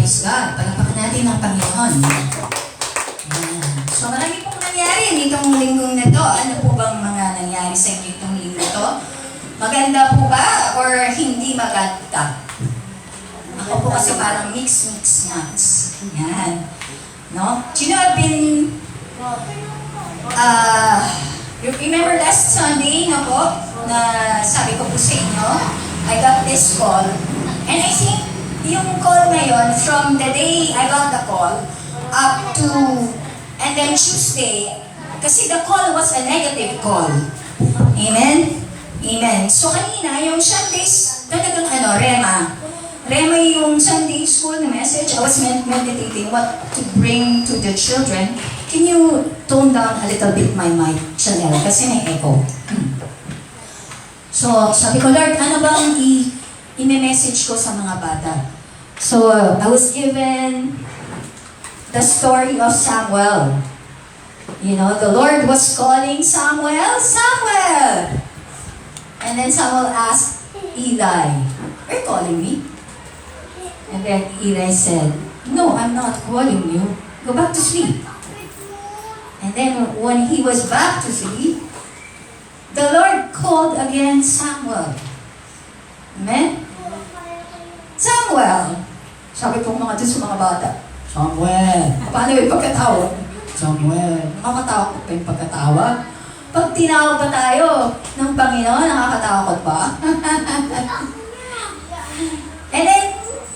Praise God. Palapakan natin ang Panginoon. Ayan. So marami pong nangyari nitong linggong na to. Ano po bang mga nangyari sa inyo itong linggo to? Maganda po ba or hindi maganda? Ako po kasi parang mix nuts. Yan. No? Do you know, I've been, remember last Sunday na po, na sabi ko po sa inyo, I got this call. And I think, yung call na yun, from the day I got the call, up to, and then Tuesday, kasi the call was a negative call. Amen? Amen. So kanina, yung Sundays, talagang Rema. Rema yung Sunday school na message. I was meditating what to bring to the children. Can you tone down a little bit my mic, Chanel? Kasi may echo. So, sabi ko, Lord, ano bang i-message ko sa mga bata? So, I was given the story of Samuel. You know, the Lord was calling Samuel, Samuel! And then Samuel asked Eli, are you calling me? And then Eli said, no, I'm not calling you. Go back to sleep. And then when he was back to sleep, the Lord called again Samuel. Amen? Samuel! Sabi po mga doon sa mga bata, Samuel! Paano yung pagkatawag? Samuel! Nakakatakot pa yung pagkatawag? Pag tinawag pa tayo ng Panginoon, nakakatakot ba? And then,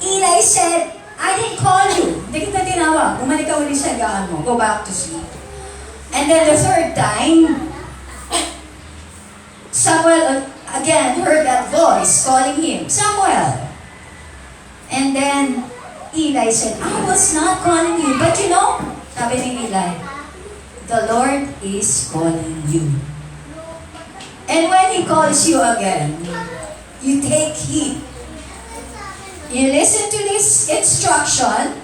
Eli said, I didn't call you. Hindi kita tinawag. Bumalik ka uli sa higaan mo. Go back to sleep. And then the third time, Samuel again heard that voice calling him, Samuel. And then Eli said, I was not calling you. But you know, sabi ni Eli, the Lord is calling you. And when He calls you again, you take heed. You listen to this instruction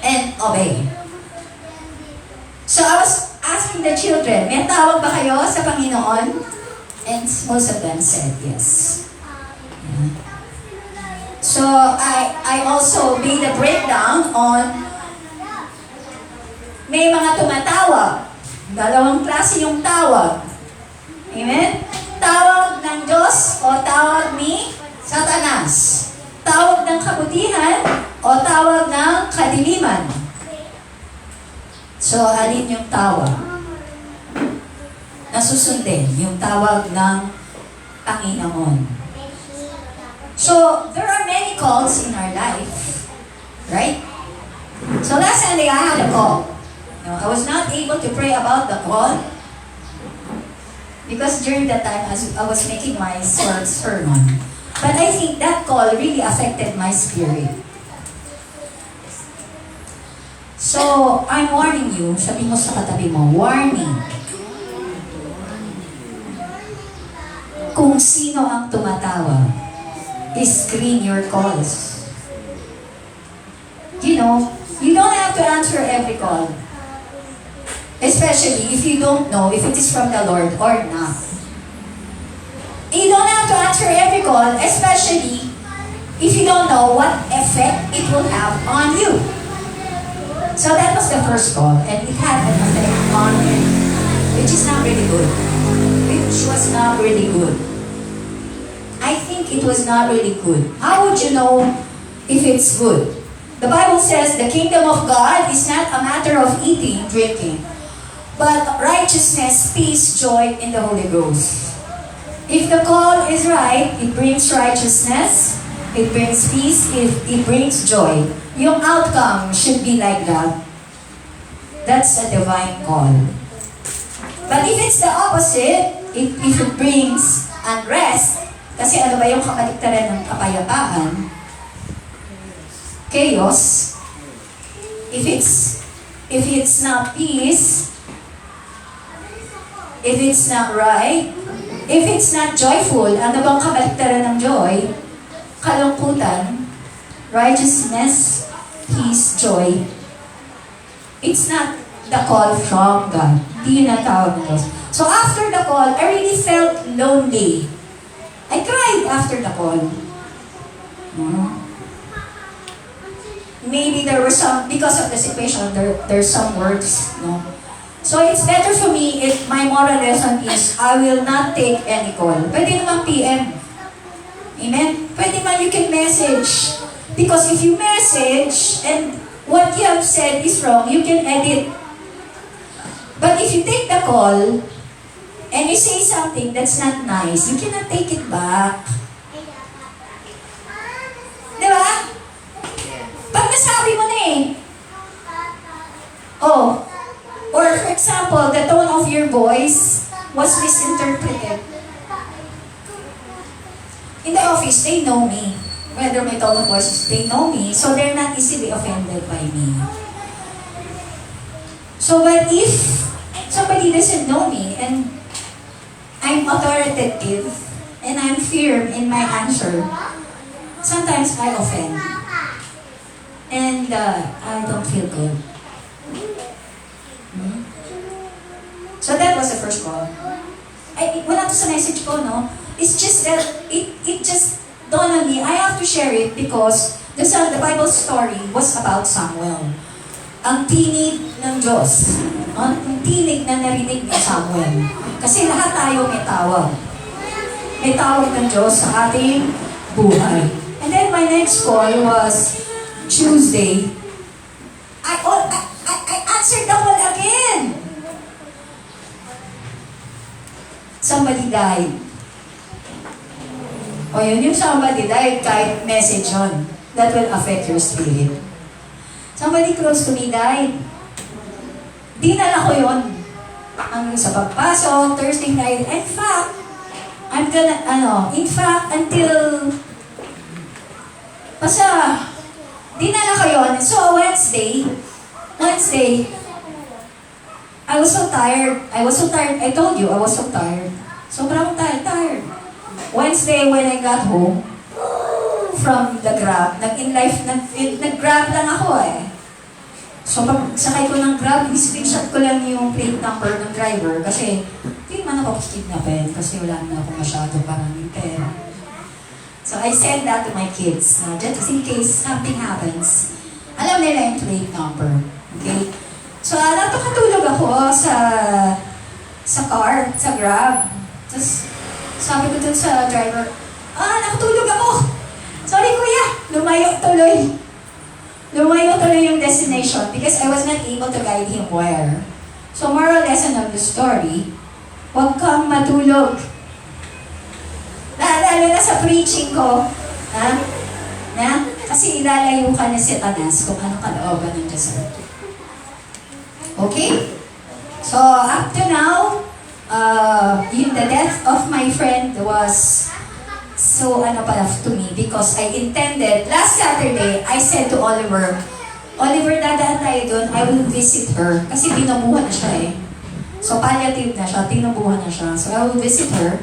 and obey. So I was asking the children, may tawag ba kayo sa Panginoon? And most of them said yes. Yeah. So I also made a breakdown on may mga tumatawag. Dalawang klase yung tawag. Amen? Tawag ng Diyos o tawag ni Satanas. Tawag ng kabutihan o tawag ng kadiliman. So, alin yung tawag? Nasusundin yung tawag ng Panginoon. So, there are many calls in our life. Right? So, last Sunday, I had a call. I was not able to pray about the call because during that time, I was making my sermon. But I think that call really affected my spirit. So, I'm warning you, sabi mo sa katabi mo, warning. Kung sino ang tumatawag, screen your calls. You know, you don't have to answer every call. Especially if you don't know if it is from the Lord or not. You don't have to answer every call, especially if you don't know what effect it will have on you. So that was the first call, and it had an effect on me, which is not really good. Which was not really good. I think it was not really good. How would you know if it's good? The Bible says the kingdom of God is not a matter of eating, drinking, but righteousness, peace, joy in the Holy Ghost. If the call is right, it brings righteousness, it brings peace, it brings joy. Yung outcome should be like that. That's a divine call. But if it's the opposite, if it brings unrest, kasi ano ba yung kabaliktaran ng kapayapaan? Chaos. If it's not peace, if it's not right, if it's not joyful, ano bang kabaliktaran ng joy? Kalungkutan, righteousness, peace, joy. It's not the call from God. Hindi yun ang tawag ng Diyos. So after the call, I really felt lonely. I cried after the call. maybe there were some, because of the situation, there's some words, no? So it's better for me if my moral lesson is, I will not take any call. Pwede naman PM. Amen? Pwede man you can message. Because if you message and what you have said is wrong, you can edit. But if you take the call and you say something that's not nice, you cannot take it back. Di ba? Pag nasabi mo na eh, oh, or for example, the tone of your voice was misinterpreted. In the office, they know me. Whether my tone of voice, they know me, so they're not easily offended by me. So, but if somebody doesn't know me and I'm authoritative and I'm firm in my answer, sometimes I offend. And I don't feel good. So that was the first call. Wala to sa message ko, no? It's just that, it just dawned on me, I have to share it because the Bible story was about Samuel. Ang tinig ng Diyos. Ang tinig na narinig ni Samuel. Kasi lahat tayo may tawag. May tawag ng Diyos sa ating buhay. And then my next call was Tuesday. I answered the call again. Somebody died. O yun, yung somebody died, kahit message yun. That will affect your spirit. Somebody close to me died. Dinala ko yun. Hanggang sa pagpasok, Thursday night. In fact, until, basta, dinala ko yun. So, Wednesday, I was so tired. I told you, I was so tired. Sobrang tired. Wednesday, when I got home from the Grab, nag-Grab lang ako eh. So, pag sakay ko ng Grab, screenshot ko lang yung plate number ng driver kasi hindi man ako kidnapin kasi wala na ako masyado maraming pera. So, I sent that to my kids, just in case something happens. Alam nila yung plate number. Okay? So, napakatulog ako sa car, sa Grab. Tapos, sabi ko dun sa driver, nakatulog ako. Sorry kuya, lumayo tuloy yung destination because I was not able to guide him where. So, moral lesson of the story, huwag kang matulog. Lalo na sa preaching ko, kasi ilalayo ka na si Satanas kung anong kalooban ng Diyos. Okay? So, up to now, the death of my friend was so to me because I intended, last Saturday, I said to Oliver, dadaan tayo doon, I will visit her. Kasi binubuhan na siya eh. So, palliative na siya, tinubuhan na siya. So, I will visit her.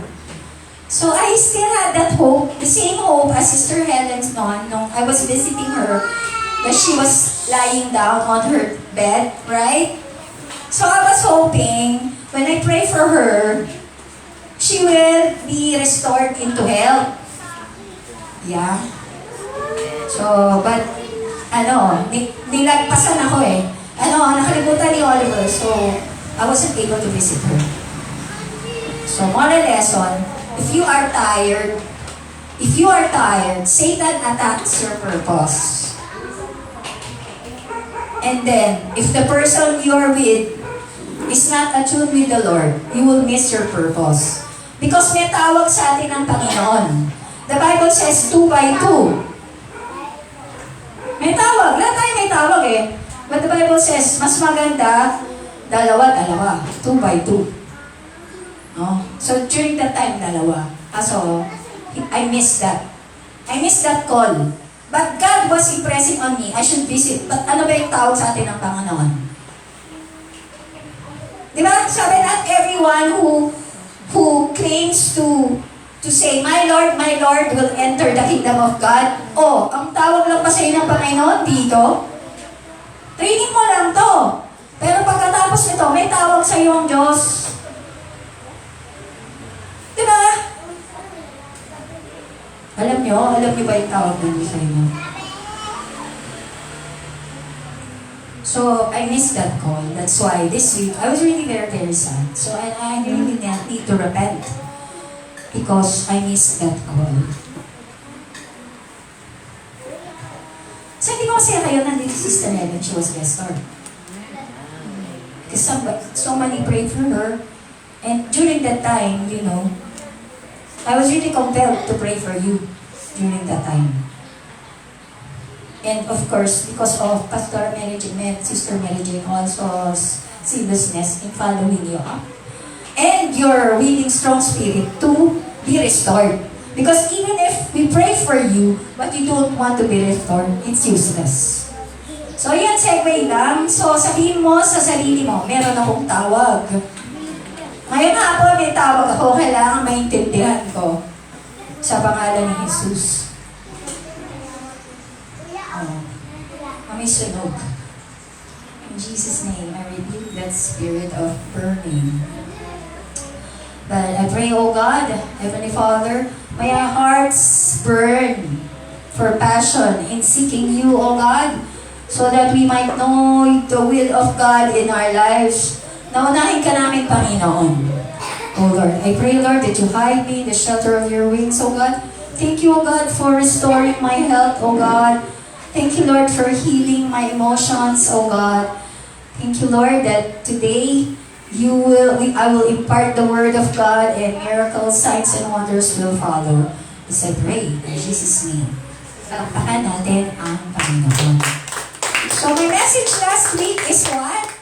So, I still had that hope, the same hope as Sister Helen's nung I was visiting her, that she was lying down on her bed, right? So I was hoping, when I pray for her, she will be restored into health. Yeah. So, but, nilagpasan ako eh. Nakalimutan ni Oliver, so I wasn't able to visit her. So, moral lesson, if you are tired, Satan attacks your purpose. And then, if the person you are with is not attuned with the Lord, you will miss your purpose. Because may tawag sa atin ng Panginoon. The Bible says 2 by 2. May tawag. Lahat tayo may tawag eh. But the Bible says, mas maganda, dalawa. 2 by 2. No? So, during that time, dalawa. So, I missed that. I missed that call. But God was impressing on me, I should visit. But ano ba yung tawag sa atin ng Panginoon? Diba? Sabi not everyone who claims to say, my Lord, will enter the kingdom of God. Oh, ang tawag lang ba sa'yo ng Panginoon dito? Training mo lang to. Pero pagkatapos nito, may tawag sa'yo ang Diyos. Diba? Alam niyo ba yung tawag ng Diyos sa inyo? So I missed that call. That's why this week I was really very, very sad. So I really need to repent because I missed that call. So hindi ko masaya kayo nandito si Sister Helen. She was guest star. Because so many prayed for her. And during that time, you know, I was really compelled to pray for you during that time. And of course, because of Pastor Mary Jane, Sister Mary Jane also seriousness in following you up. And your willing strong spirit to be restored. Because even if we pray for you, but you don't want to be restored, it's useless. So yan, segue lang. So sabihin mo sa sarili mo, meron akong tawag. Ngayon hapon may tawag ako, kailangan maintindihan ko sa pangalan ni Jesus. Kami sunog. In Jesus' name, I rebuke that spirit of burning. But I pray, O God, Heavenly Father, may our hearts burn for passion in seeking you, O God, so that we might know the will of God in our lives. Naunahin ka namin, Panginoon. O Lord, I pray, Lord, that you hide me in the shelter of your wings, O God. Thank you, O God, for restoring my health, O God. Thank you, Lord, for healing my emotions, O God. Thank you, Lord, that today I will impart the word of God and miracles, signs, and wonders will follow. As I pray in Jesus' name. Palakpakan natin ang Panginoon. So my message last week is what?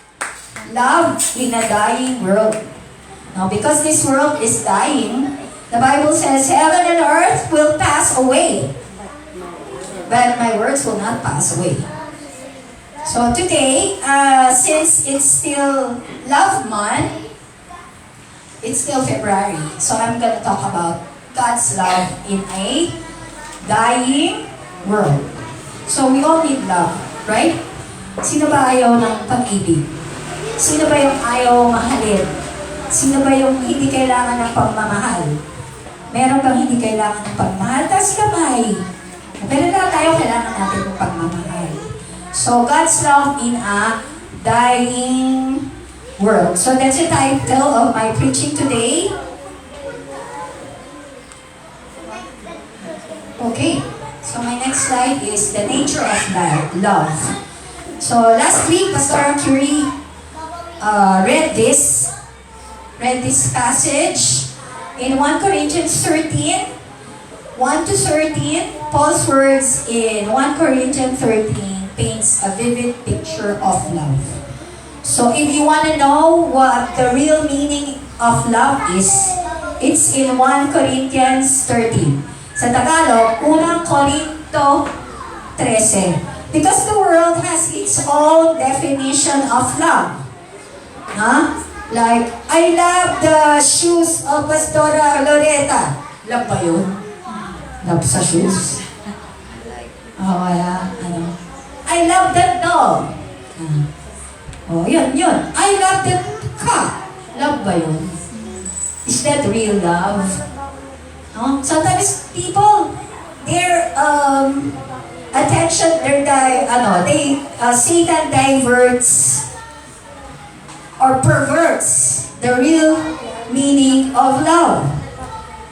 Love in a dying world. Now, because this world is dying, the Bible says, heaven and earth will pass away, but my words will not pass away. So today, since it's still Love Month, it's still February. So I'm going to talk about God's love in a dying world. So we all need love, right? Sino ba ayaw ng pag-ibig? Sino ba yung ayaw mahalin? Sino ba yung hindi kailangan ng pagmamahal? Meron bang hindi kailangan ng pagmamahal? Taas kamay. Pero na tayo kailangan natin ng pagmamahal. So, God's love in a dying world. So, that's the title of my preaching today. Okay. So, my next slide is the nature of love. So, last week, Pastor Curie read this passage in 1 Corinthians 13, 1 to 13. Paul's words in 1 Corinthians 13 paints a vivid picture of love. So if you want to know what the real meaning of love is, it's in 1 Corinthians 13. Sa Tagalog, 1 Corinto 13. Because the world has its own definition of love. Like, I love the shoes of Pastora Loretta. Love ba yun? Love sa shoes? Wala. I love that dog. Yun. I love that cat. Love ba yun? Is that real love? No? Sometimes people, their attention, Satan diverts or perverts the real meaning of love.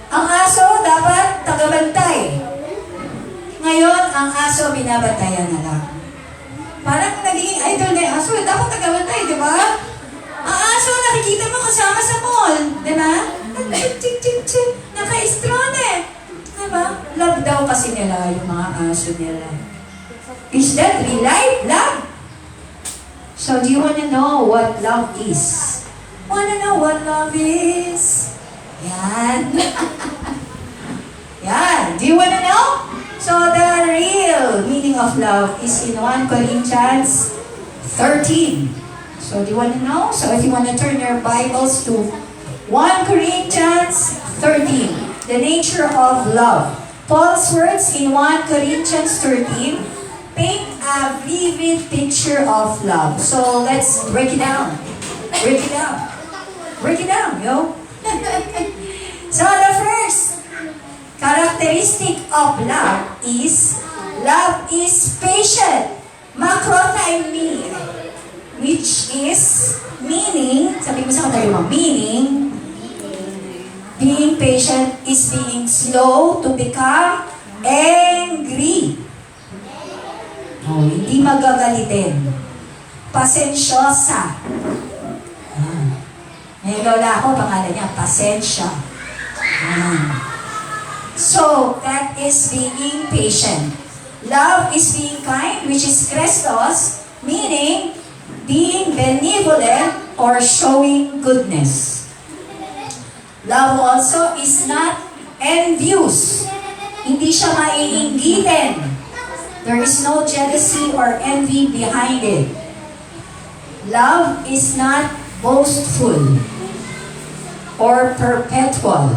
Ang aso dapat tagabantay. Ngayon, ang aso binabantayan na lang. Parang naging idol na yung aso, dapat tagabantay, di ba? Ang aso, nakikita mo kasama sa mall, di ba? Naka-straw eh. Di ba? Love daw kasi nila yung mga aso nila. Is that real life? Love? So, do you want to know what love is? Want to know what love is? Yan. Yan. Do you want to know? So, the real meaning of love is in 1 Corinthians 13. So, do you want to know? So, if you want to turn your Bibles to 1 Corinthians 13, the nature of love. Paul's words in 1 Corinthians 13 paint a vivid picture of love. So let's break it down. Break it down, yo. So the first characteristic of love is patient. Makrothymia. which is meaning, sabi mo sa katabi mo, meaning, being patient is being slow to become angry. Oh, hindi magagalitin. Pasensyosa. May lola ako, pangalan niya, Pasensya. So, that is being patient. Love is being kind, which is Christos, meaning being benevolent or showing goodness. Love also is not envious. Hindi siya maiinggitin. There is no jealousy or envy behind it. Love is not boastful or perpetual.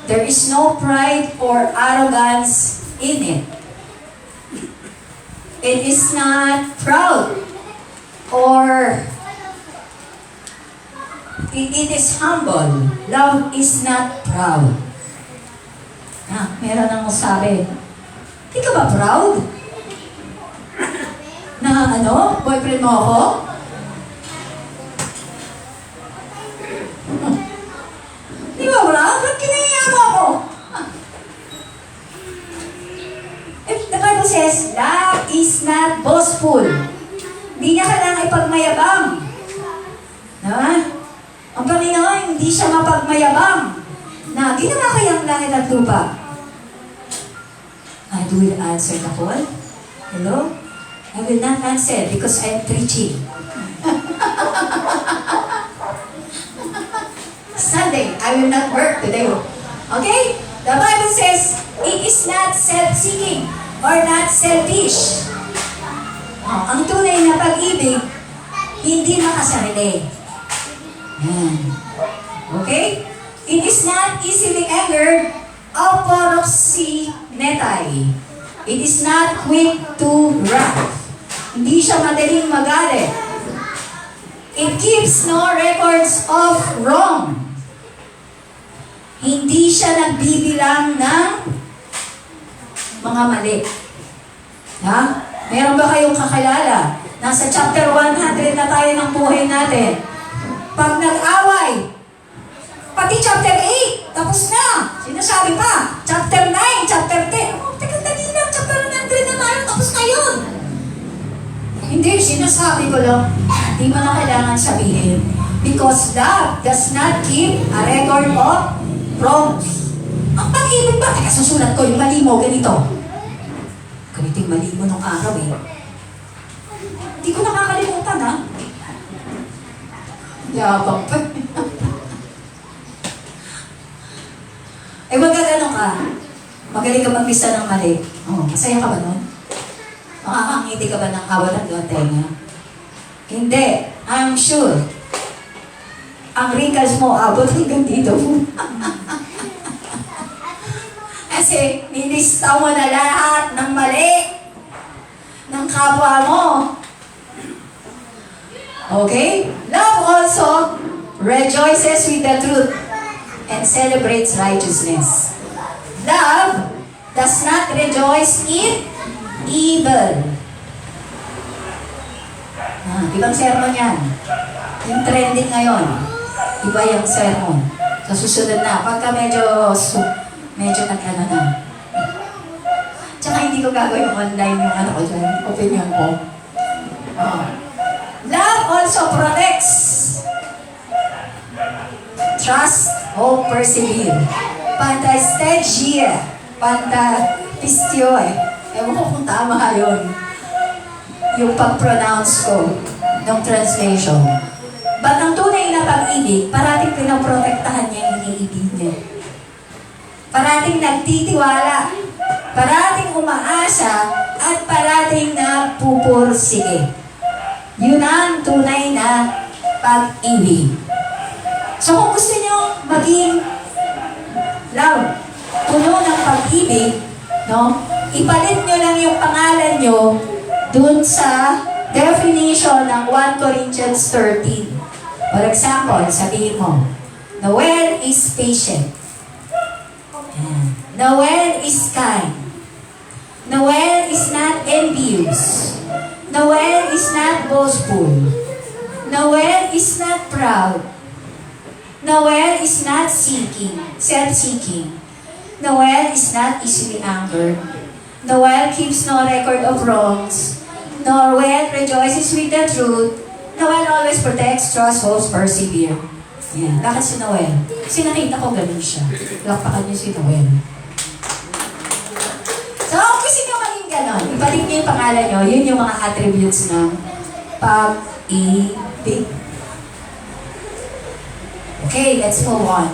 There is no pride or arrogance in it. It is not proud or it is humble. Love is not proud. Meron nang sabi, di ka ba proud? Na boyfriend mo ako? Di ba proud? Ba't kinaya mo ako? If the Bible says, love is not boastful. Hindi niya kailangan ipagmayabang. Ang Panginoon, hindi siya mapagmayabang na ginawa kayang langit at lupa. I will answer the call. Hello? I will not answer because I am preaching. Sunday, I will not work today. Okay? The Bible says, it is not self-seeking or not selfish. Ang tunay na pag-ibig, hindi makasarili. Okay? It is not easily angered, aporoxy-netai. It is not quick to wrath. Hindi siya madaling magalit. It keeps no records of wrong. Hindi siya nagbibilang ng mga mali. Meron ba kayong kakilala? Nasa chapter 100 na tayo ng buhay natin. Pag nag-away, pati chapter 8, tapos na. Sinasabi pa, chapter 9, chapter 10. Teka, dali lang, chapter 100 na tayo, tapos na yun. Hindi, sinasabi ko lang, di mo na kailangan sabihin. Because love does not keep a record of wrongs. Ang pag-ibig ba? Teka, susulat ko yung mali mo, ganito. Ganito yung mali mo nung araw eh. Hindi ko nakakalimutan ha. Yabang pa. Magagano ka. Magaling ka magbisa ng mali. Masaya ka ba nun? Makakangiti ka ba ng kawalan doon tenga? Hindi. I'm sure. Ang wrinkles mo, abot hanggang dito. Kasi, nilista mo na lahat ng mali ng kapwa mo. Okay? Love also rejoices with the truth and celebrates righteousness. Love does not rejoice in evil. Ibang sermon yan. Yung trending ngayon. Iba yung sermon. Sa susunod na. Pagka medyo nag-ano na. Tsaka hindi ko gagawin online yung ko dyan. Opinion ko. Love also protects. Trust, hope, persevere. Pantastegia. Pantapistio Ewan ko kung tama yun. Yung pag-pronounce ko ng translation. But ang tunay na pag-ibig, parating pinaprotektahan niya yung iniibig niya. Parating nagtitiwala. Parating umaasa at parating napupursige. Yun ang tunay na pag-ibig. So kung gusto nyo maging love, puno ng pag-ibig, ipalit nyo lang yung pangalan nyo dun sa definition ng 1 Corinthians 13. For example, sabihin mo, Noel is patient. Noel is kind. Noel is not envious. Noel is not boastful. Noel is not proud. Noel is not self-seeking. Noel is not easily angered. Noel keeps no record of wrongs. Noel rejoices with the truth. Noel always protects, trusts, hopes, persevere. Yan. Bakit si Noel? Kasi nakita ko ganun siya. Lakpakan niyo si Noel. So, kung gusto niyo maging ganon, ibalik niyo yung pangalan niyo, yun yung mga attributes ng pag-ibig. Okay, let's move on.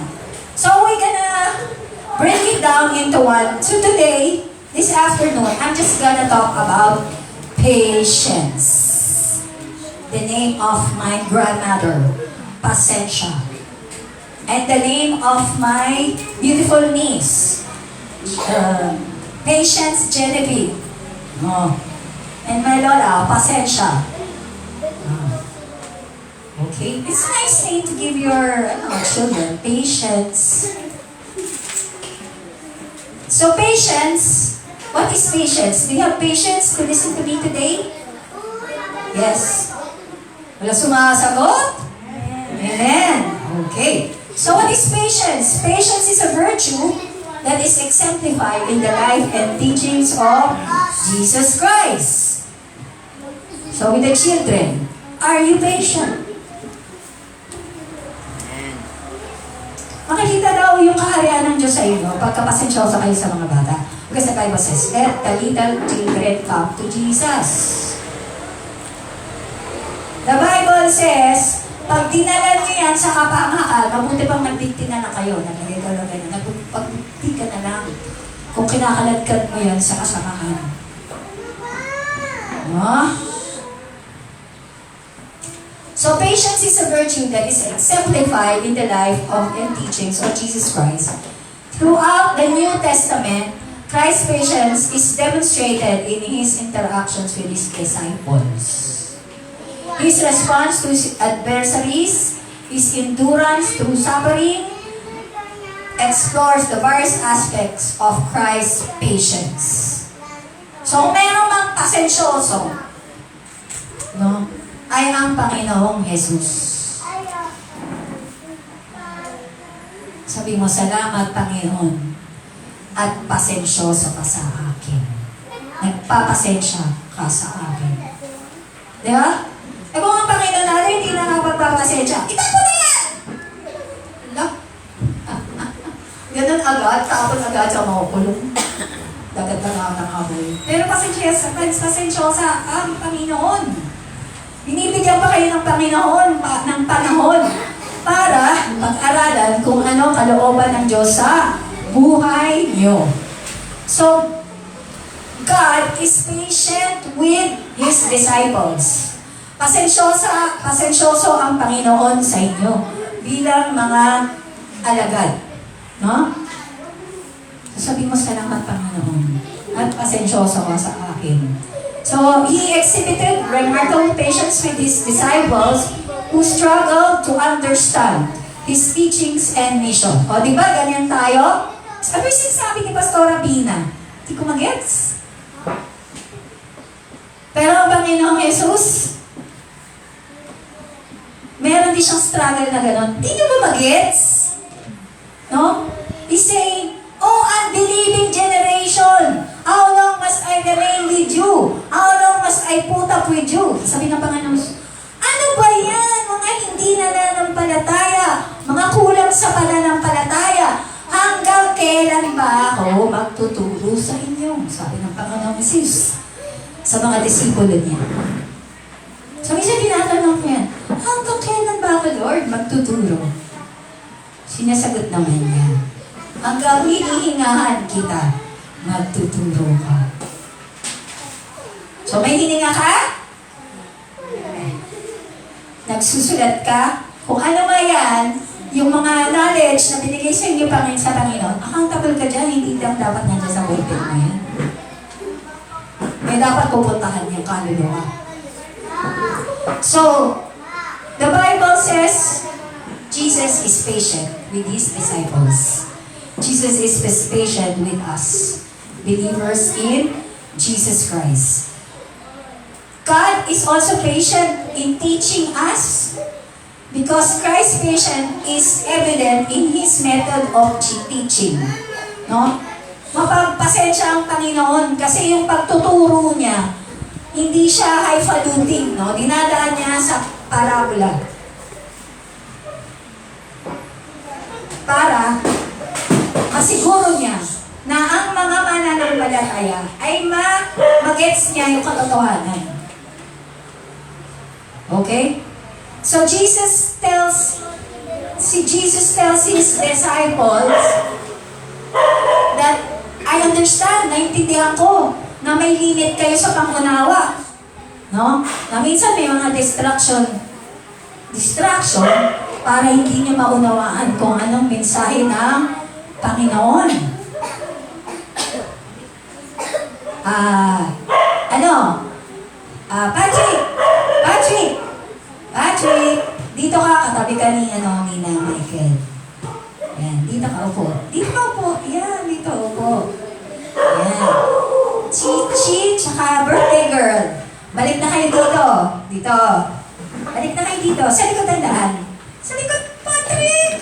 So, we're gonna break it down into one. So today, this afternoon, I'm just gonna talk about patience. The name of my grandmother, Pasensya. And the name of my beautiful niece, Patience Genevieve. Oh. And my lola, Pasensya. Okay, it's a nice name to give your children, Patience. So patience, what is patience? Do you have patience to listen to me today? Yes. Wala sumasagot? Amen. Okay. So what is patience? Patience is a virtue that is exemplified in the life and teachings of Jesus Christ. So with the children, are you patient? Makikita daw yung kaharian ng Diyos sa inyo pagkapasensyosa kayo sa mga bata. Because the Bible says, let the little children come to Jesus. The Bible says, pag dinala niyo yan sa kapamakan, mabuti pang nagdikti na lang kayo. Pagdikti ka na lang. Kung kinakaladkad mo yan sa kasamahan. No? So patience is a virtue that is exemplified in the life of and teachings of Jesus Christ. Throughout the New Testament, Christ's patience is demonstrated in His interactions with His disciples. His response to His adversaries, His endurance through suffering, explores the various aspects of Christ's patience. So kung meron mang pasensyoso, no? Ay ang Panginoong Jesus. Sabi mo, salamat Panginoon at pasensyoso ka sa akin. Nagpapasensya ka sa akin. Di ba? Eh kung ang Panginoon natin hindi na nakapagpapasensya, itapo na yan! Ganun agad, tapon agad sa mga kulong. Dagat na ng amoy. Pero pasensyosa ang Panginoon. Binibigyan pa kayo ng Panginoon, ng panahon para pag-aralan kung ano kalooban ng Diyos sa buhay niyo. So, God is patient with His disciples. Pasensyoso ang Panginoon sa inyo bilang mga alagad. No? Sabi mo, salamat Panginoon at pasensyoso ka sa akin. So, He exhibited remarkable patience with His disciples who struggled to understand His teachings and mission. O, di ba? Ganyan tayo? Ano yung sinasabi ni Pastora Bina? Hindi ko mag-gets. Pero ang Panginoong Jesus, meron din siyang struggle na gano'n. Hindi nyo ba mag-gets? No? He's saying, oh, unbelieving generation! How long must I remain with you? How long must I put up with you? Sabi ng Panginoon, ano ba yan? Mga hindi nananampalataya, mga kulang sa pananampalataya, hanggang kailan ba ako magtuturo sa inyo? Sabi ng Panginoon Jesus sa mga disipulo niya. Sabi siya, tinatanong niya, hanggang kailan ba ako, Lord, magtuturo? Sinasagot naman niya, hanggang hinihingahan kita, magtuturo ka. So, may hininga ka? Nagsusulat ka? Kung ano nga yan, yung mga knowledge na binigay sa inyo sa Panginoon, accountable ka dyan, hindi lang dapat nandiyan sa pulpit mo yan. May dapat pupuntahan yung kaluluwa. So, the Bible says, Jesus is patient with His disciples. Jesus is patient with us, believers in Jesus Christ. God is also patient in teaching us because Christ's patience is evident in His method of teaching. No? Mapagpasensya ang Panginoon kasi yung pagtuturo niya, hindi siya highfalutin, no? Dinadaan niya sa parabola. Para masiguro niya na ang mga mananampalataya ay magets niya yung katotohanan. Okay? So Jesus tells his disciples that I understand, naintindihan ko na may limit kayo sa pangunawa. No? Na minsan may mga distraction para hindi niyo maunawaan kung anong mensahe ng Panginoon. Patrick, dito ka, katabi ka ni Nina Michael. Yan, dito ka upo. Yan, dito upo. Yan. Chi, tsaka birthday girl. Balik na kayo dito. Balik na kayo dito. Sa likod ang daan. Sa likod, Patrick!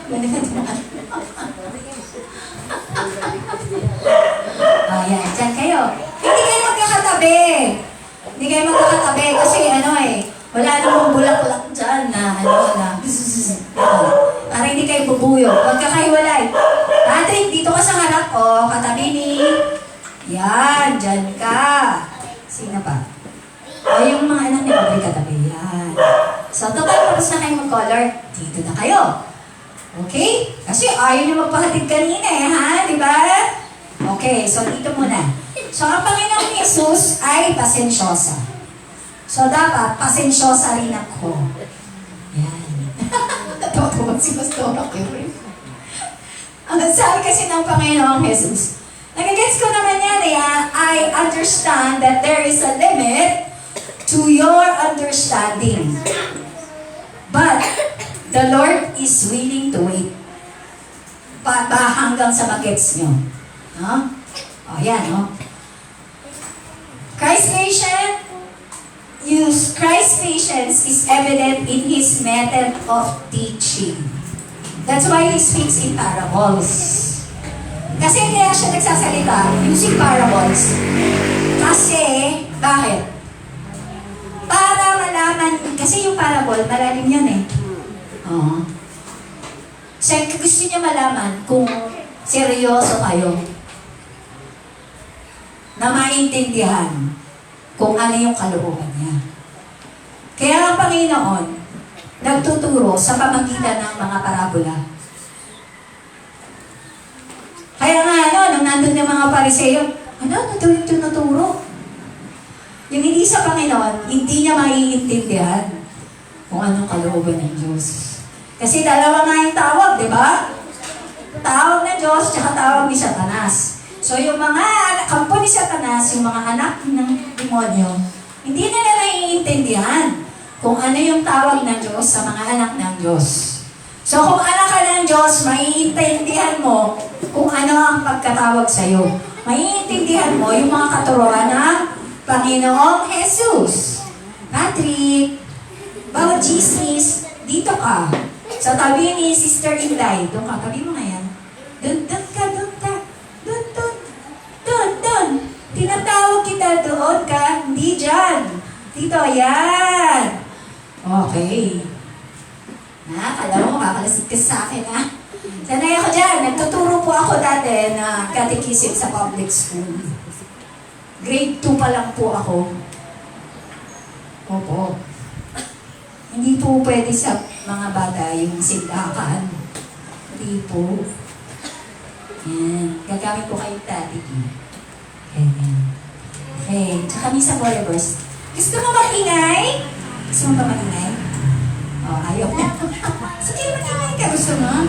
Balik na daan. Yan, dyan kayo. Hindi kayo magkakatabi kasi wala namang bulaklak dyan na para hindi kayo bubuyo. Magkakahiwalay. Patrick, dito ka sa harap katabi ni... Yan, dyan ka. Sino pa? Yung mga anak niya, pabalik katabi. Yan. So, tapos na kayo mag-color, dito na kayo. Okay? Kasi ayaw niyo magpahatid kanina ha? Diba? Okay, so dito muna. So, ang Panginoong Jesus ay pasensyosa. So, dapat pasensyosa rin ako. Yan. Natutuwag si Pastor Roque. Ang sabi kasi ng Panginoong Jesus, nagagets ko naman yan I understand that there is a limit to your understanding. But, the Lord is willing to wait. Hanggang sa magets nyo. No? Yan, no? Christ's patience is evident in His method of teaching. That's why He speaks in parables. Kasi kaya siya nagsasalita using parables. Kasi, bakit? Para malaman, kasi yung parable, malalim yan So, gusto niya malaman kung seryoso kayo. Na maintindihan kung ano yung kalooban niya. Kaya ang Panginoon, nagtuturo sa pamagitan ng mga parabola. Kaya nga, nung nandun yung mga Pariseo, ito yung tinuturo. Yung hindi sa Panginoon, hindi niya maiintindihan kung anong kalooban ng Diyos. Kasi dalawa nga yung tawag, di ba? Tawag ng Diyos, tsaka tawag ni Satanas. So yung mga kampo ni Satanas, yung mga anak ng demonyo, hindi nila naiintindihan kung ano yung tawag ng Diyos sa mga anak ng Diyos. So kung anak ka ng Diyos, maiintindihan mo kung ano ang pagkatawag sa'yo. Maiintindihan mo yung mga katuruan ng Panginoong Jesus. Patrick, bawat chismis, dito ka. Sa tabi ni Sister Inday, doon ka, tabi mo na yan. Doon ka. Tinatawag kita, doon ka, hindi dyan. Dito, yan. Okay. Kala mo, makakalasig ka sa akin, ha? Sanay ako dyan. Nagtuturo po ako dati na catechism sa public school. Grade 2 pa lang po ako. Opo. Hindi po pwede sa mga bata yung simbahan. Hindi po. Yan. Gagamit po kayo daddy. Ganyan. Okay. Tsaka minsan followers. Gusto mo mag-ingay? Gusto mo ba mag-ingay? Ayaw na. Sige, mag-ingay ka. Gusto mo?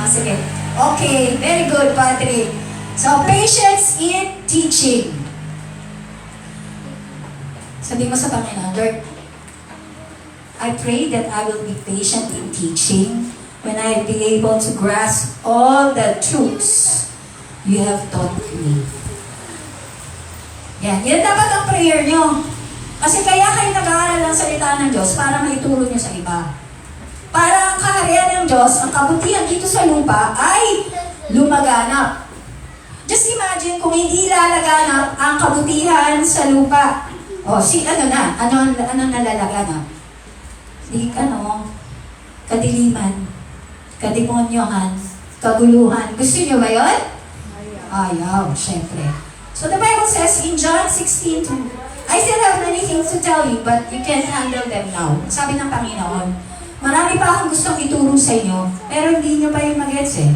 Sige. Okay. Very good, Patrick. So, patience in teaching. Sabi mo sa Panginoon, Lord, I pray that I will be patient in teaching when I be able to grasp all the truths you have taught me. Yan dapat ang prayer nyo. Kasi kaya kayo nag-aaral ng salita ng Diyos para maituro nyo sa iba. Para ang kaharian ng Diyos, ang kabutihan dito sa lupa ay lumaganap. Just imagine kung hindi lalaganap ang kabutihan sa lupa. Ano nalalaganap? Kadiliman, kademonyohan, kaguluhan. Gusto nyo ba yun? Ayaw, syempre. So the Bible says in John 16:2, I still have many things to tell you, but you can't handle them now. Sabi ng Panginoon, marami pa akong gustong ituro sa inyo, pero hindi nyo pa yung magets eh.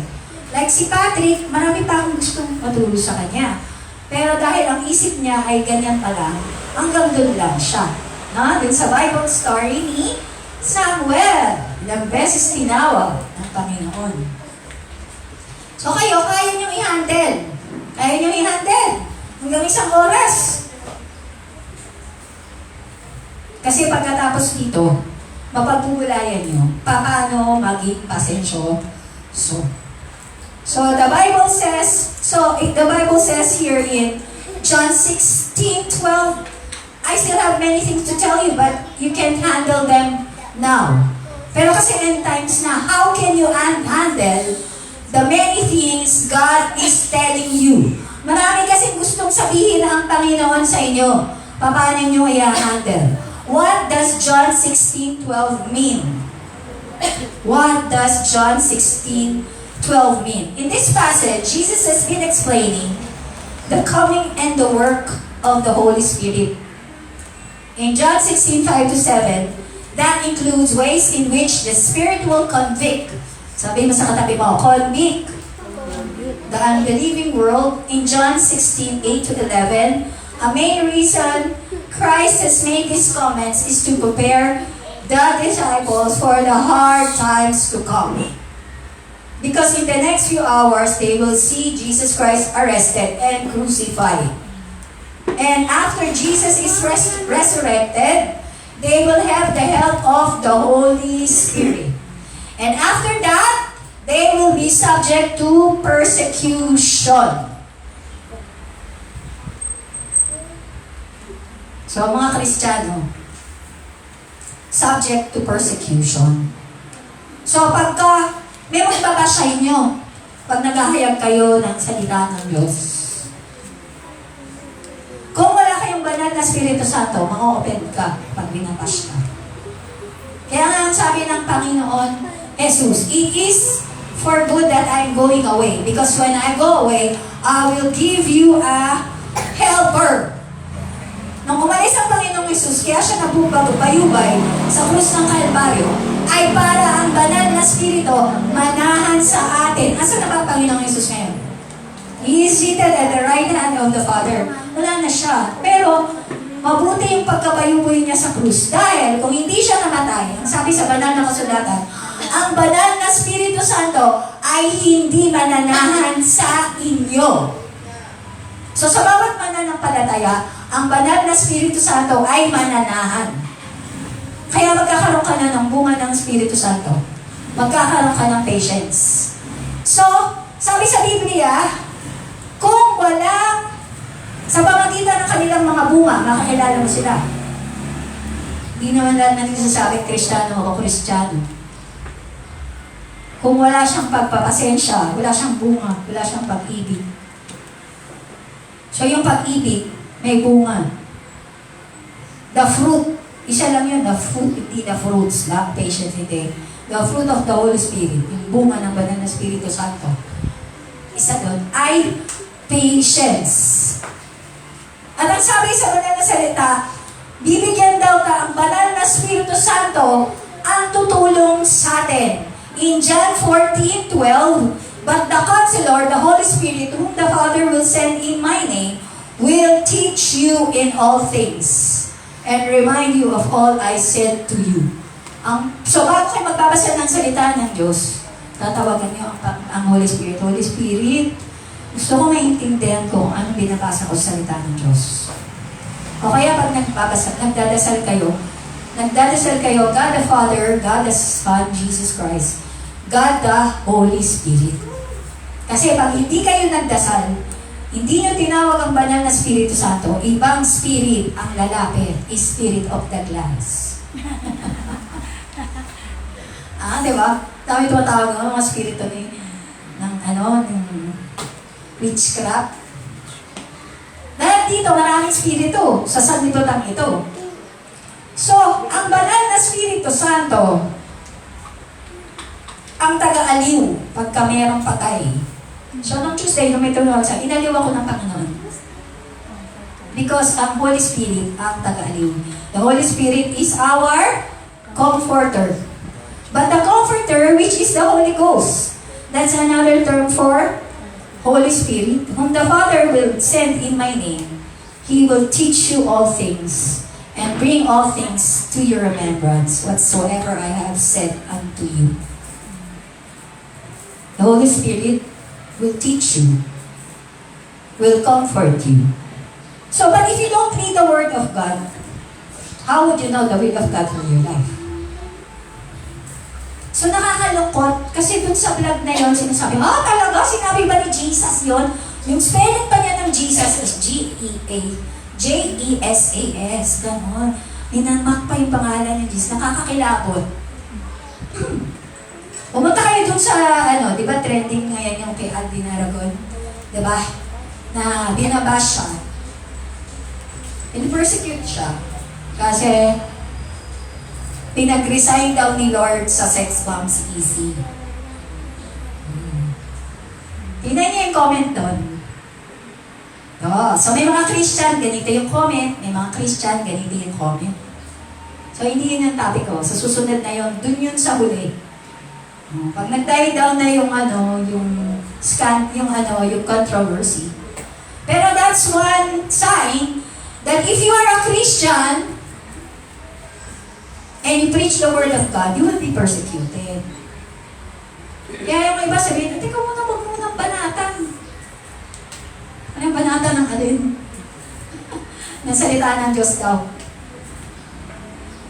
Like si Patrick, marami pa akong gustong maturo sa kanya. Pero dahil ang isip niya ay ganyan pa lang, hanggang doon lang siya. Dun sa Bible story ni Samuel, ilang beses tinawag ng Panginoon. So kayo, kaya nyo i-handle. Kaya nyo i-handle. Hanggang isang oras. Kasi pagkatapos dito, mapagpupulayan nyo, paano maging pasensyo. So the Bible says here in John 16:12, I still have many things to tell you, but you can't handle them now. Pero kasi end times na, how can you handle the many things God is telling you? Marami kasi gustong sabihin ang Panginoon sa inyo. Paano nyo i-handle? What does John 16:12 mean? What does John 16:12 mean? In this passage, Jesus has been explaining the coming and the work of the Holy Spirit. In John 16:5-7, that includes ways in which the Spirit will convict. Sabi mo sa katabi mo, convict the unbelieving world. In John 16:8-11, a main reason Christ has made these comments is to prepare the disciples for the hard times to come. Because in the next few hours, they will see Jesus Christ arrested and crucified. And after Jesus is resurrected, they will have the help of the Holy Spirit. And after that, they will be subject to persecution. So, mga Kristiyano, subject to persecution. So, pagka may magbabash sa inyo, pag naghahayag kayo ng salita ng Diyos, kung wala kayong banal na Espiritu Santo, ma-open ka pag binabash ka. Kaya nga ang sabi ng Panginoon, Jesus, it is for good that I'm going away. Because when I go away, I will give you a helper. Nung umalis ang Panginoong Jesus, kaya siya nabubayubay sa krus ng Kalbaryo, ay para ang banal na Espiritu manahan sa atin. Asan na ba ang Panginoong Jesus ngayon? He is seated at the right hand of the Father. Wala na siya. Pero, mabuti yung pagkabayuboy niya sa krus. Dahil, kung hindi siya namatay, ang sabi sa banal na kasulatan, ang banal na Espiritu Santo ay hindi mananahan sa inyo. So, sa bawat mananampalataya, ang banal na Espiritu Santo ay mananahan. Kaya magkakaroon ka na ng bunga ng Espiritu Santo. Magkakaroon ka ng patience. So, sabi sa Biblia, kung walang sa pamagitan ng kanilang mga bunga, makakilala mo sila. Hindi naman lahat natin sasabing Kristiyano o Kristiyano. Kung wala siyang pagpapasensya, wala siyang bunga, wala siyang pag-ibig. So yung pag-ibig, may bunga. The fruit, isa lang yun, the fruit, hindi the fruits lang, patience, hindi. The fruit of the Holy Spirit, yung bunga ng banal na Espiritu Santo. Isa doon ay patience. At ang sabi sa banal na salita, bibigyan daw ka ang banal na Espiritu Santo ang tutulong sa atin. In John 14:12, but the Counselor, the Holy Spirit, whom the Father will send in my name, will teach you in all things and remind you of all I said to you. So bago kayo magbabasa ng salita ng Diyos, tatawagan niyo ang Holy Spirit. Holy Spirit, gusto ko maintindihan kung anong binabasa ko sa salita ng Diyos. O kaya pag nagdadasal kayo, God the Father, God the Son, Jesus Christ, God the Holy Spirit. Kasi pag hindi kayo nagdasal, Hindi nyo tinawag ang banal na Espiritu Santo. Ibang spirit ang lalapit. Spirit of the glass. Di ba? Dami tumatawag ng mga spirito ng witchcraft. Dahil dito, maraming spirito sa sanlibutan ito. So, ang banal na Espiritu Santo, ang taga-aliw pagka mayroong patay. So, nung Tuesday, nung may tulungan sa inaliw ako ng Panginoon. Because ang Holy Spirit ang taga-aliw. The Holy Spirit is our comforter. But the comforter, which is the Holy Ghost, that's another term for Holy Spirit, whom the Father will send in my name. He will teach you all things and bring all things to your remembrance, whatsoever I have said unto you. The Holy Spirit will teach you, will comfort you. So, but if you don't read the Word of God, how would you know the will of God for your life? So, nakakalungkot, kasi dun sa vlog na yon sinasabi, talaga? Sinabi ba ni Jesus yon? Yung spelling pa niya ng Jesus is J-E-S-A-S. Ganon. Minanmak pa yung pangalan ng Jesus. Nakakakilabot. Pumunta kayo dun sa, di ba, trending ngayon yung kay Aldin Aragon? Di ba? Na binabash siya. In-persecute siya. Kasi, pinag-resign daw ni Lord sa sex bomb si Easy. Tingnan niyo yung comment doon. So may mga Christian, ganito yung comment. May mga Christian, ganito yung comment. So hindi yun yung topic ko. Sa susunod na yun, dun yun sa huli. Pag nag-die down na yung yung controversy. Pero that's one sign that if you are a Christian, and you preach the Word of God, you will be persecuted. Kaya yung iba sabihin, teka muna, huwag mo ng banatan. Ano yung banatan ng alin? Ng salita ng Diyos daw.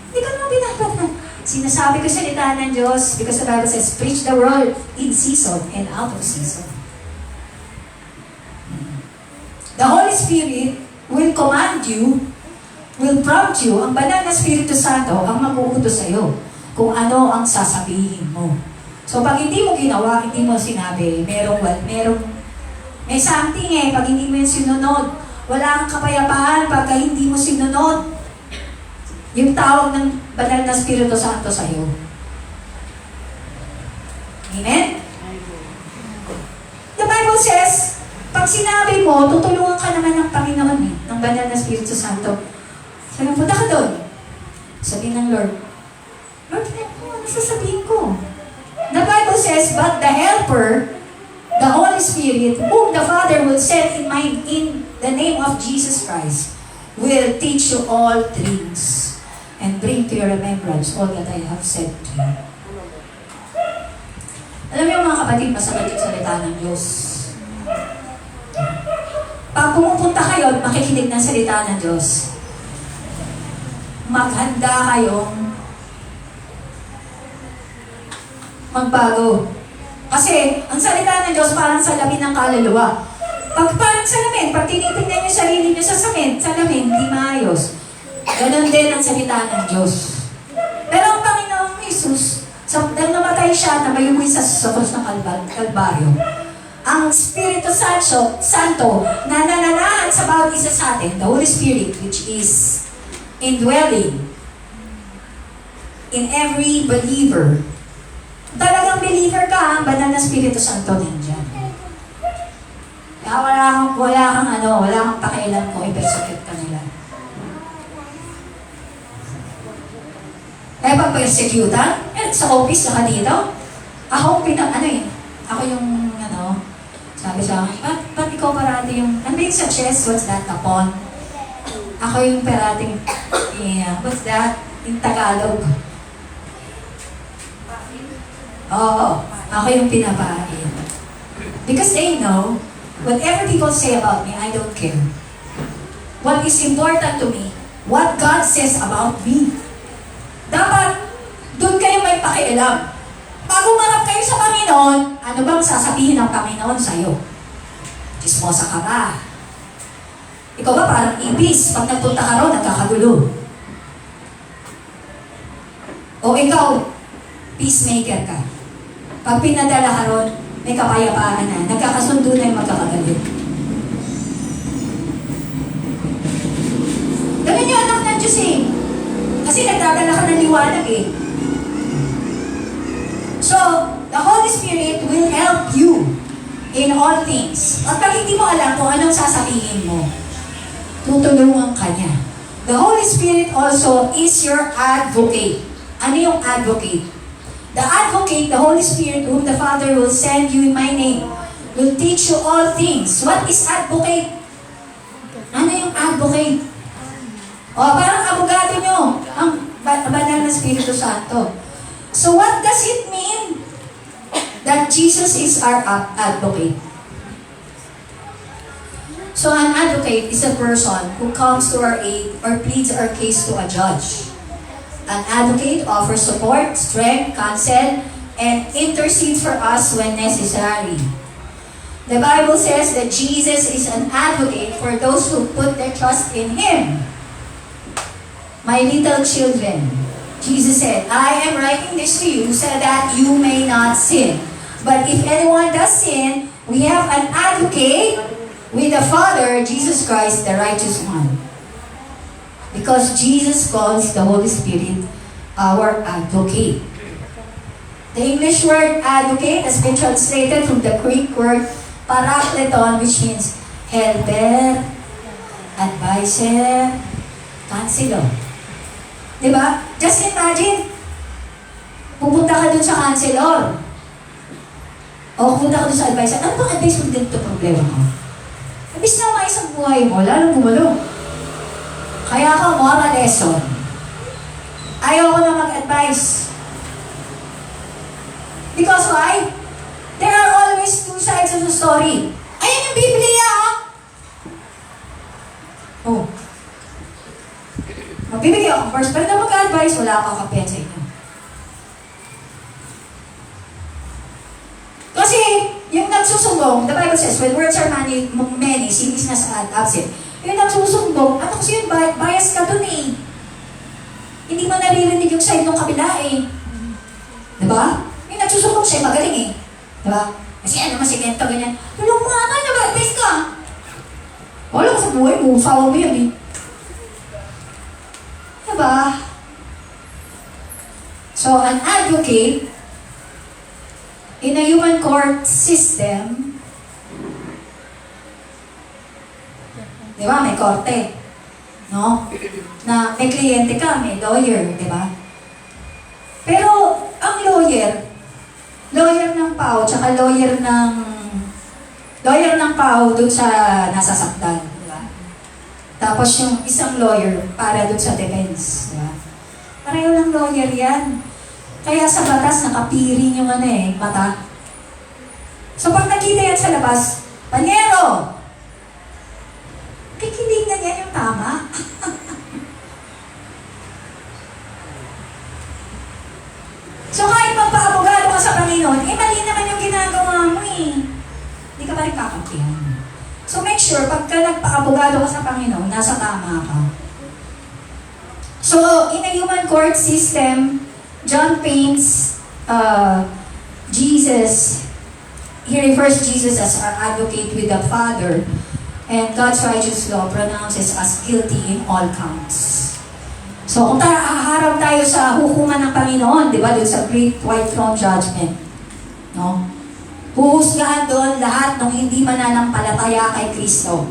Hindi ka naman binabatan. Sinasabi ko salita ng Diyos because the Bible says, preach the Word in season and out of season. The Holy Spirit will command you, will prompt you, ang banal na Espiritu Santo ang mag-uutos sa'yo kung ano ang sasabihin mo. So, pag hindi mo ginawa, hindi mo sinabi, may something pag hindi mo yung sinunod. Wala kang kapayapaan pagka hindi mo sinunod yung tawag ng banal na Espiritu Santo sa'yo. Amen? The Bible says, pag sinabi mo, tutulungan ka naman ng Panginoon ng banal na Espiritu Santo. Sabi mo, punta ka doon. Sabi ng Lord, Lord, ano sasabihin ko? The Bible says, but the Helper, the Holy Spirit, whom the Father will send in the name of Jesus Christ, will teach you all things and bring to your remembrance all that I have said to you. Alam niyo mga kapatid, masakit yung salita ng Diyos. Pag pumupunta kayo at makikinig ng salita ng Diyos, maghanda kayong magbago. Kasi, ang salita ng Diyos parang salamin ng kaluluwa. Pag parang salamin, pag tinitingnan niyo sarili niyo sa salamin, hindi maayos. Ganon din ang salita ng Diyos. Pero ang Panginoong Jesus, nang namatay siya na mayuwi sa krus ng Kalbaryo, ang Espiritu Santo na nananahan sa bawat isa sa atin, the Holy Spirit, which is indwelling in every believer. Talagang believer ka, ang banal na Espiritu Santo nandiyan. Kaya wala kang pakialam kung i-persecute ka nila. Kaya pag persecutan, sa office, saka dito, ako yung sabi sa akin, ba't ikaw parati yung, ano yung sa chest, what's that, tapon? Ako yung parating, what's that, in Tagalog. Oo, ako yung pinapain. Because they know, whatever people say about me, I don't care. What is important to me, what God says about me. Dapat, doon kayo may pakialam. Pag umarap kayo sa Panginoon, ano bang sasabihin ng Panginoon sa'yo? Chismosa ka ba? Ikaw ba parang ibis? Pag nagpunta ka ron, nagkakagulo. O ikaw, peacemaker ka. Pag pinadala ka ron, may kapayapaan na. Nagkakasundo na yung magkakagalit. Ganun yung anak ng Diyos eh. Kasi nagdadala ka ng liwanag eh. So, the Holy Spirit will help you in all things. At pag hindi mo alam kung anong sasabihin mo, tutulungan ka niya. The Holy Spirit also is your advocate. Ano yung advocate? The advocate, the Holy Spirit, whom the Father will send you in my name, will teach you all things. What is advocate? Ano yung advocate? O, parang abogado nyo, ang banal na Espiritu Santo. So what does it mean that Jesus is our advocate? So an advocate is a person who comes to our aid or pleads our case to a judge. An advocate offers support, strength, counsel, and intercedes for us when necessary. The Bible says that Jesus is an advocate for those who put their trust in Him. My little children, Jesus said, I am writing this to you so that you may not sin. But if anyone does sin, we have an advocate with the Father, Jesus Christ, the righteous one. Because Jesus calls the Holy Spirit our advocate. The English word advocate has been translated from the Greek word parakleton, which means helper, advisor, counselor. Diba? Just imagine, pupunta ka dun sa counselor. O pupunta ka dun sa advisor. Ano bang advice mo dito problema ko? Ibig na maayos ang buhay mo, lalong gumalo. Kaya ako, moral lesson. Ayaw ko na mag-advise. Because why? There are always two sides of the story. Ayan yung Biblia, ha? Oh. Magbibigay ako first, pero na mag-advise, wala akong kapiyan sa inyo. Kasi, yung nagsusumbong, the Bible says, when words are many, sin is not absent. Yung nagsusumbong, ano kasi yun, bias ka dun eh. Hindi mo naririnig yung side ng kabila eh. Diba? Yung nagsusumbong siya, magaling eh. Diba? Kasi ano, masigento, ganyan. Tulong mo naman, nag-advise ka. Wala ka sa buhay mo, sawa mo yan eh. Diba? So, an advocate in a human court system, diba, may korte, no? Na may kliyente ka, may lawyer, diba? Pero, ang lawyer ng PAO, tsaka lawyer ng PAO dun sa nasasaktan. Tapos yung isang lawyer para dun sa defense. Diba? Pareho lang lawyer yan. Kaya sa batas, nakapiring yung mata. So pag nakita yan sa labas, Panyero! Kikilig na yan yung tama. So kahit magpa-abogado ka sa Panginoon, mali naman yung ginagawa mo eh. Hindi ka pa rin kakampihan. So make sure, pagka nagpa-abogado ka sa Panginoon, nasa tama ka. So, in a human court system, John paints Jesus, he refers Jesus as our advocate with the Father, and God's righteous law pronounces us guilty in all counts. So, kung haharap tayo sa hukuman ng Panginoon, di ba, doon sa Great White Throne Judgment, no? Huhusgahan doon lahat ng hindi mananampalataya kay Kristo.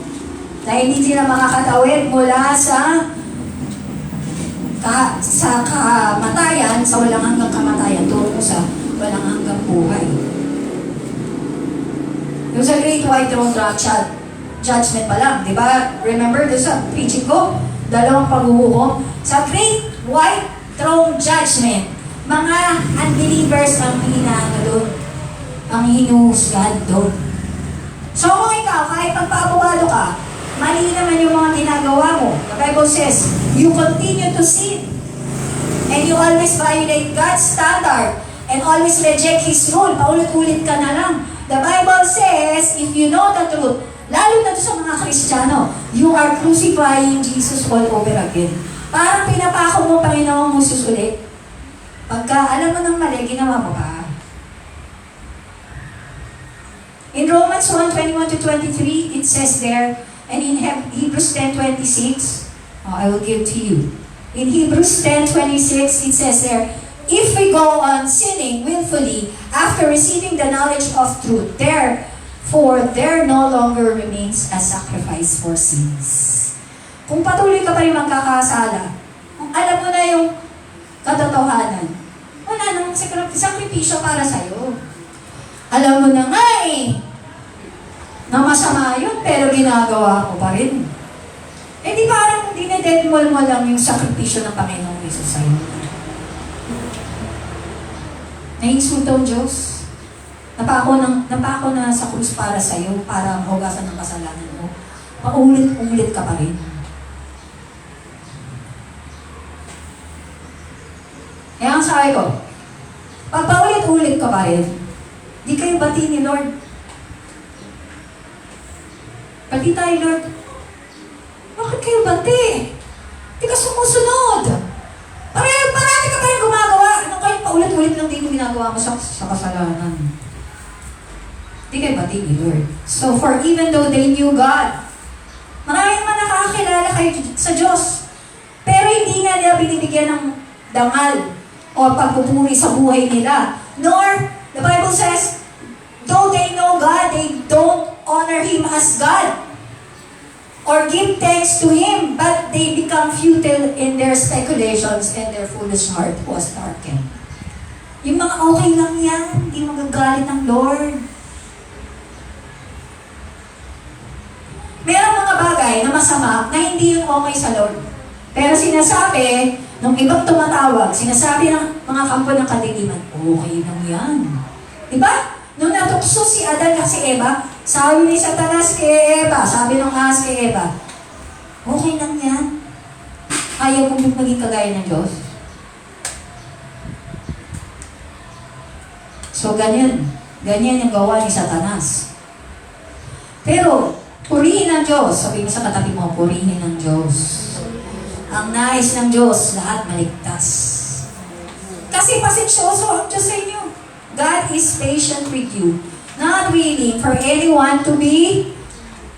Dahil hindi sila makakatawid mula sa kamatayan, sa walang hanggang kamatayan, tungo sa walang hanggang buhay. Yung sa Great White Throne Judgment pa lang, di ba? Remember doon sa preaching ko, dalawang paghuhukom. Sa Great White Throne Judgment, mga unbelievers ang hinaano doon. Ang hinuhusgahan doon. So kung ikaw, kahit magpa-abogado ka, mali naman yung mga ginagawa mo. The Bible says, you continue to sin. And you always violate God's standard and always reject His rule. Paulit-ulit ka na lang. The Bible says, if you know the truth, lalo na to sa mga Kristiyano, you are crucifying Jesus all over again. Parang pinapako mo, Panginoong Musus ulit. Pagka alam mo ng mali, ginawa mo pa. In Romans 1:21-23, it says there, and in Hebrews 10:26, I will give to you. In Hebrews 10:26, it says there, if we go on sinning willfully after receiving the knowledge of truth, therefore there no longer remains a sacrifice for sins. Kung patuloy ka pa rin magkakasala, kung alam mo na yung katotohanan, wala nang sakripisyo para sa'yo. Alam mo na nga na masama yun, pero ginagawa ko pa rin. Di parang dinededmol mo lang yung sakripisyo ng Panginoong Yesus sa'yo. Naiinsulto ang Diyos. Napako na sa krus para sa'yo, para mahugasan ng kasalanan mo. Paulit-ulit ka pa rin. Kaya ang sabi ko, pag paulit-ulit ka pa rin, di kayo bati ni Lord. Bati tayo, Lord. Bakit kayo bati? Di ka sumusunod. Parati ka pa rin gumagawa. Ano kayo paulit-ulit lang din yung ginagawa mo sa kasalanan. Di kayo bati ni Lord. So, for even though they knew God, marami naman nakakakilala kayo sa Diyos. Pero hindi nga nila binibigyan ng dangal o pagpupuri sa buhay nila. Nor, the Bible says, though they know God, they don't honor Him as God or give thanks to Him, but they become futile in their speculations and their foolish heart was darkened. Yung mga okay lang yan, hindi magagalit ng Lord. Merong mga bagay na masama na hindi yung okay sa Lord. Pero sinasabi, nung ibang tumatawag, sinasabi ng mga kampo ng kadiliman, okay lang yan. Diba? Nung natukso si Adan at si Eva, sabi ni Satanas kay Eva, sabi ng ahas kay Eva, okay lang yan. Ayaw mong maging kagaya ng Diyos. So, ganyan. Ganyan yung gawa ni Satanas. Pero, purihin ng Diyos. Sabi mo sa katabi mo, purihin ng Diyos. Ang nais ng Diyos, lahat maligtas. Kasi pasensyoso ang Diyos sa inyo. God is patient with you. Not willing for anyone to be,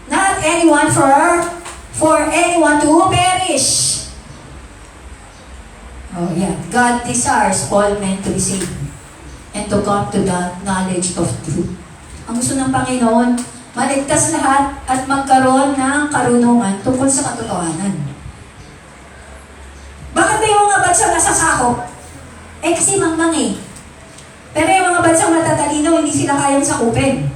not anyone for anyone to perish. Oh yeah. God desires all men to be saved and to come to the knowledge of truth. Ang gusto ng Panginoon, maligtas lahat at magkaroon ng karunungan tungkol sa katotohanan. Bakit ba yung mga bansang nasasakop? Kasi mangmang Pero yung mga bansang matatalino, hindi sila kayang sakupin.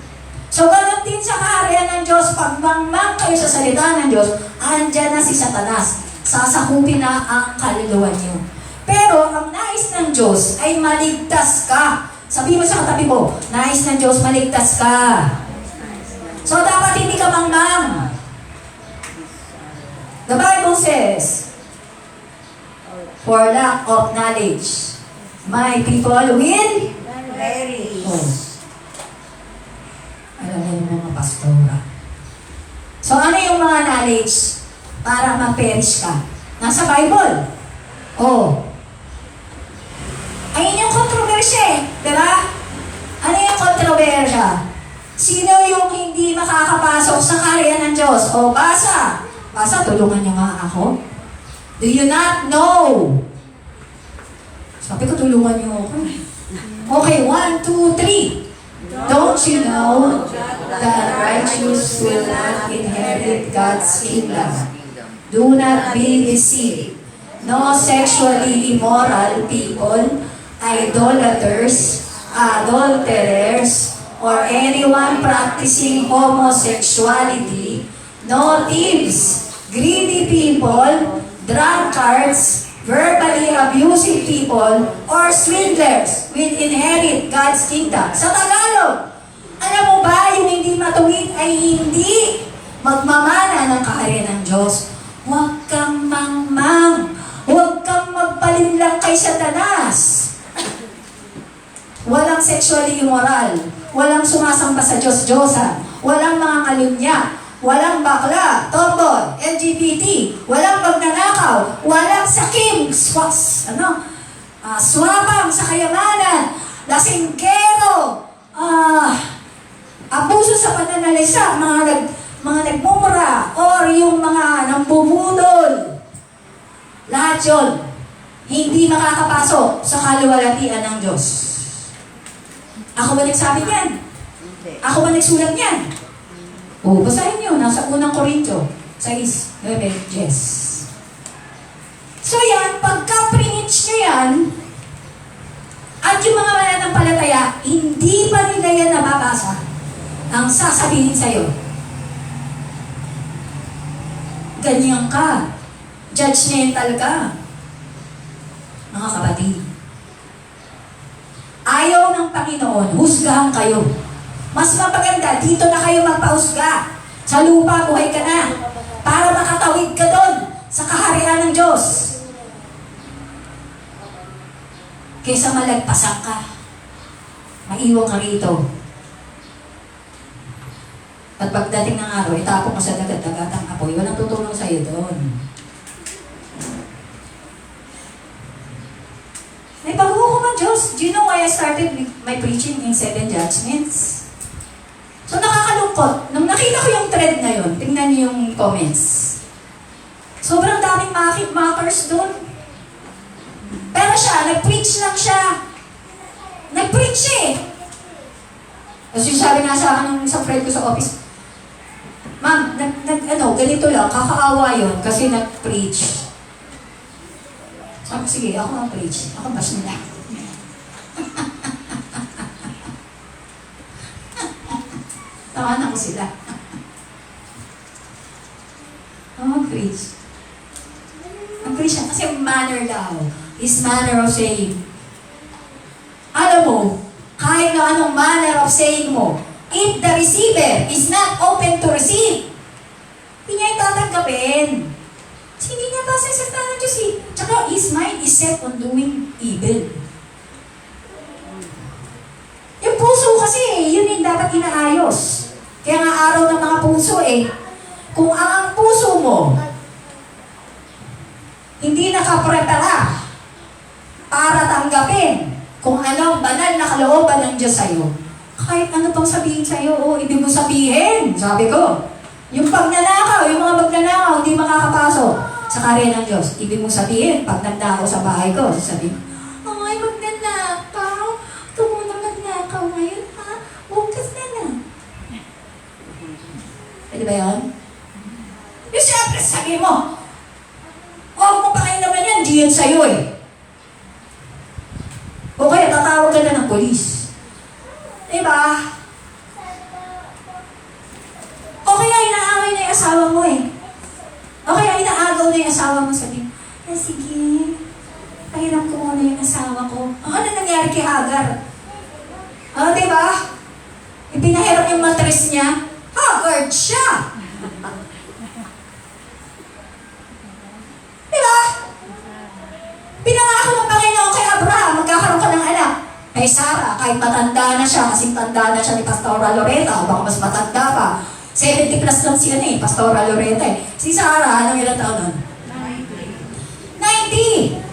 So, ganun din sa kaharian ng Diyos, pag mangmang kayo sa salita ng Diyos, andyan na si Satanas. Sasakupin na ang kaluluwa niyo. Pero, ang nais ng Diyos ay maligtas ka. Sabi mo sa katabi mo, nais ng Diyos, maligtas ka. So, dapat hindi ka mangmang. The Bible says, for lack of knowledge, my people will perish. Oh. Alam na yung mga pastora. So, ano yung mga knowledge para ma-perish ka? Nasa Bible. Oh. Ayun yung kontrobersya diba? Ano yung kontrobersya? Sino yung hindi makakapasok sa kaharian ng Diyos? O, basa. Basa, tulungan niyo nga ako. Do you not know? Sabi ko, tulungan niyo ako. Okay, 1, 2, 3. Don't you know that righteous will not inherit God's kingdom? Do not be deceived. No sexually immoral people, idolaters, adulterers, or anyone practicing homosexuality, no thieves, greedy people, drunkards, verbally abusive people, or swindlers will inherit God's kingdom. Sa Tagalog, alam mo ba, yung hindi matuwid ay hindi magmamana ng kaharian ng Diyos. Huwag kang mangmang. Huwag kang magpalinlang kay Satanas. Walang sexually immoral. walang sumasamba sa Diyos-Diyosan, walang mga kalunya, walang bakla, tomboy, LGBT, walang magnanakaw, walang sakim, swabang sa kayamanan, lasinggero, abuso sa pananalisa, mga nagmumura, or yung mga nambubudol. Lahat yun, hindi makakapasok sa kaluwalhatian ng Diyos. Ako ba nagsabi niyan? Ako ba nagsulat niyan? O, basahin niyo, nasa unang Korintyo, 6, 9, 10. So yan, pagka-preach niyo yan, at yung mga mananampalataya, hindi pa nila yan nababasa, ang sasabihin sa'yo, ganyan ka, judgmental ka, mga kapatid. Ayaw ng Panginoon, husgahan kayo. Mas mapaganda, dito na kayo magpahusga. Sa lupa, buhay ka na. Para makatawid ka doon sa kaharian ng Diyos. Kaysa malagpasan ka. Maiwan ka rito. At pagdating ng araw, itapon ka sa dagat-dagatang apoy. Walang tutulong sa'yo doon. May paghuhukom ang Diyos. Do you know why I started my preaching in 7 judgments? So nakakalungkot. Nung nakita ko yung thread na yun, tingnan niyo yung comments. Sobrang daming mockers doon. Pero siya, nag-preach lang siya. Nag-preach eh. Tapos yung sabi nga sa akin ng isang friend ko sa office, Ma'am, ganito lang, kakaawa yun kasi nag-preach. Sabi, sige, ako ang preach. Ako bash nila. Tawanan ko sila. Ako preach. Ang preach siya kasi manner daw. His manner of saying. Alam mo, kahit na anong manner of saying mo, if the receiver is not open to receive, hindi niya itatanggapin. Kasi hindi niya basa sa salita ng Diyos eh. Tsaka his mind is set on doing evil. Yung puso kasi, yun yung dapat inaayos. Kaya nga araw ng mga puso eh. Kung ang puso mo hindi nakaprepara para tanggapin kung ano banal na kalooban ng Diyos sa'yo, kahit ano pang sabihin sa'yo, ibig mo sabihin, sabi ko. Yung pagnanakaw, yung mga magnanakaw, hindi makakapasok sa karya ng Diyos. Ibig mo sabihin, pag nagdako sa bahay ko, sasabihin, ay, magnanakaw. Ito muna magnakaw ngayon, ha? Bukas na. Pwede ba yun? Yung siyempre, sabi mo, huwag mo pa kayo naman yan, di yan sa'yo eh. O kaya, tatawag ka na ng polis. Diba? O kaya inaaway na yung asawa mo eh. O kaya inaagaw na yung asawa mo, sabi, sige, pahiram ko muna yung asawa ko. Ano nangyari kay Hagar? Diba? Ipinahiram yung mattress niya, haggard siya. Diba? Pinangako ng Panginoon kay Abraham, magkakaroon ka ng anak. Kay Sarah, kahit matanda na siya, kasing tanda na siya ni Pastora Loretta, o baka mas matanda pa. 70 plus lang siya Pastora Loretta eh. Si Sarah, anong ilang taon nun? 90!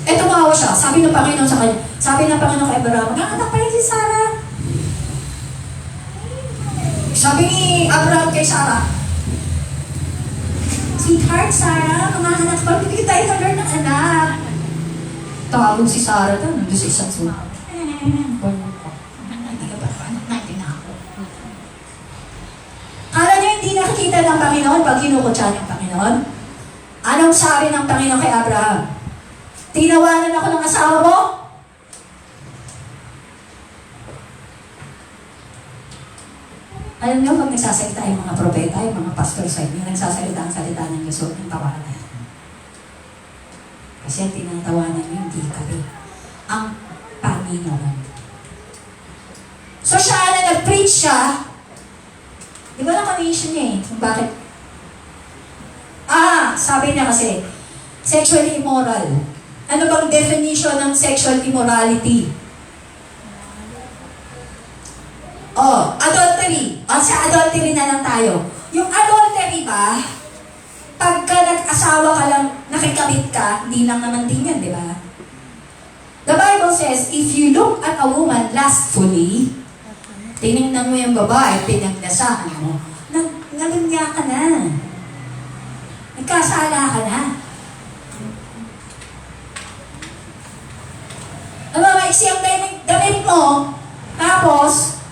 Tumawa siya. Sabi ng Panginoon sa kanya, sabi ng Panginoon kay Abraham, magkakanak pa rin si Sarah. Sabi ni Abraham kay Sarah, Sweetheart, Sarah, mamahanak pa, hindi tayo nag-learn ng anak. Tawag si Sarah doon, nandun sa isang suha. Hindi ka ba anak natin ako? Kala niyo hindi nakikita ng Panginoon pag kinukutsa ng Panginoon? Anong sabi ng Panginoon kay Abraham? Tinawanan ako ng asawa mo? Alam niyo, pag nagsasalita yung mga propeta, yung mga pastor sa inyo, nagsasalita ang salita ng Diyos, huwag ng tawanan. Kasi ang tinatawanan niyo, hindi kami. Ang Panginoon. So siya na nag-preach siya, di ba na-commission niya eh? Kung bakit? Sabi niya kasi, sexually immoral. Ano bang definition ng sexual immorality? sa adultery na lang tayo. Yung adultery ba, pagka nag-asawa ka lang, nakikabit ka, hindi lang naman din yan, di ba? The Bible says, if you look at a woman lustfully, tinignan mo yung babae, pinagdasahan mo, nalunya ka na. Nagkasala ka na. Maiksi ang damit mo, tapos,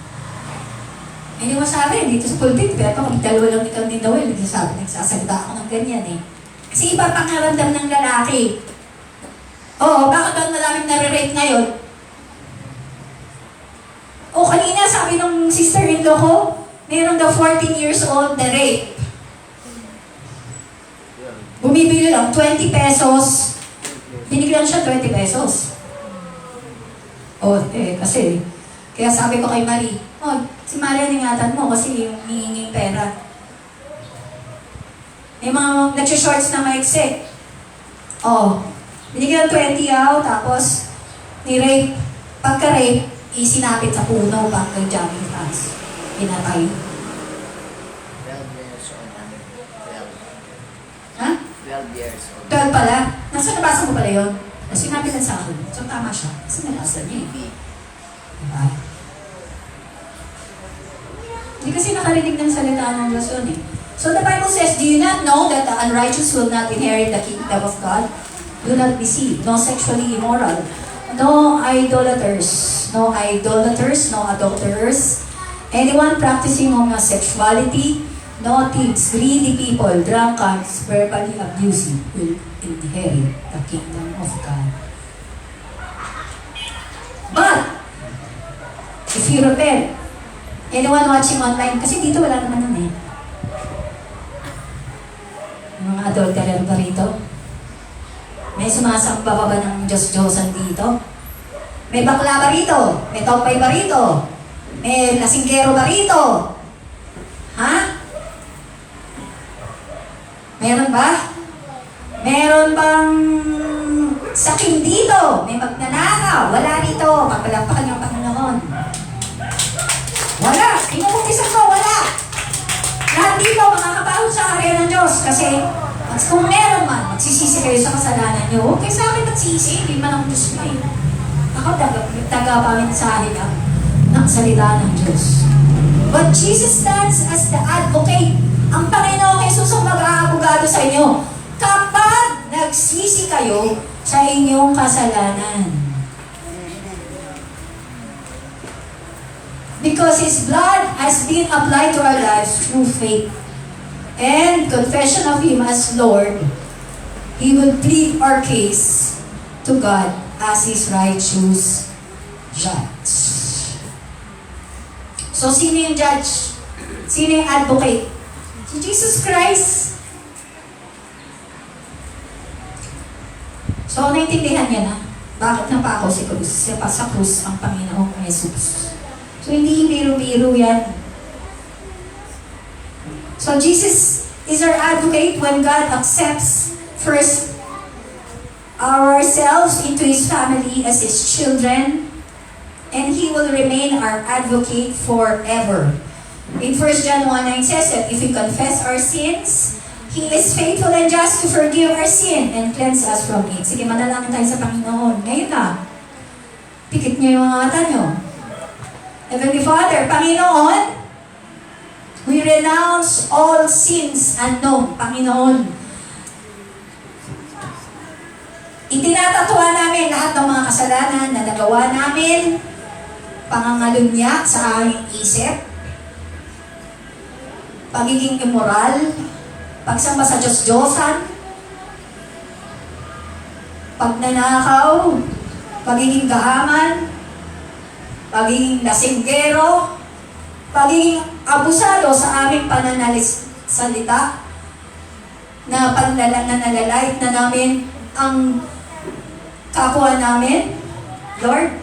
hindi mo sabi, dito sa pulpit, pero kung dalawa lang ikaw din daw, nagsasalita ako ng ganyan eh. Kasi iba pangaramdam ng lalaki. Oo, bakit ba maraming nare-rape ngayon? O kanina, sabi ng sister-in-law ko, mayroon daw 14 years old na rape. Bumibili lang, 20 pesos. Binigyan siya 20 pesos. Kasi, kaya sabi ko kay Marie, si Maria ingatan mo kasi yung hihinging pera. May mga nagsishorts na maiksi. Binigyan 20 tapos ni-rape. Pagka-rape, isinapit sa puno pagka jogging pants. Pinatay. 12 years old namin. 12. Ha? 12 years old. 12 pala. Nabasa mo pala yun? Sinabi lang sa akin. So tama siya. Kasi nalasa niya eh. Diba? Hindi kasi nakarinig ng salita ng Diyos yun eh. So the Bible says, do you not know that the unrighteous will not inherit the kingdom of God? Do not deceive. No sexually immoral. No idolaters. No adulterers. Anyone practicing homosexuality. No thieves, greedy people, drunkards, verbally abusive will inherit the kingdom of God. But, if you repent, anyone watching online, kasi dito wala naman nun eh. Mga adulterer ba rito? May sumasamba pa ba ng Diyos-Diyosan dito? May bakla ba rito? May topay ba rito? May lasinggero ba rito? Ha? Meron ba? Meron bang sakim dito? May magnanakaw? Wala dito. Pagpalampakan yung Panginoon. Wala. Inuupisan ko, wala. Lahat dito makakapahod sa karya ng Diyos. Kasi kung meron man, magsisisi kayo sa kasalanan nyo. Huwag kayo sa akin magsisi. Hindi man ang Diyos mo eh. Ako taga-paminsahin ng salita ng Diyos. But Jesus stands as the advocate. Ang Panginoong Jesus ang mag-aabogado sa inyo kapag nagsisi kayo sa inyong kasalanan. Because His blood has been applied to our lives through faith and confession of Him as Lord, He will plead our case to God as His righteous judge. So, sino yung judge? Sino yung advocate? Si Jesus Christ. So, naintindihan niya na bakit napako si Cruz, sa krus ang Panginoong Jesus. So, hindi biro-biro yan. So, Jesus is our advocate when God accepts first ourselves into His family as His children, and He will remain our advocate forever. In 1 John 1:9 says that if we confess our sins, He is faithful and just to forgive our sin and cleanse us from it. Sige, manalangin tayo sa Panginoon. Ngayon na. Pikit niyo yung mga mata niyo. Heavenly Father, Panginoon, we renounce all sins unknown, Panginoon. Itinatatwa namin lahat ng mga kasalanan na nagawa namin, pangangalunya sa aming isip, pagiging immoral, pagsamba sa Diyos-Diyosan, pagnanakaw, pagiging gahaman, pagiging lasinggero, pagiging abusado sa aming pananalisalita, na nalalait na namin ang kapwa namin. Lord,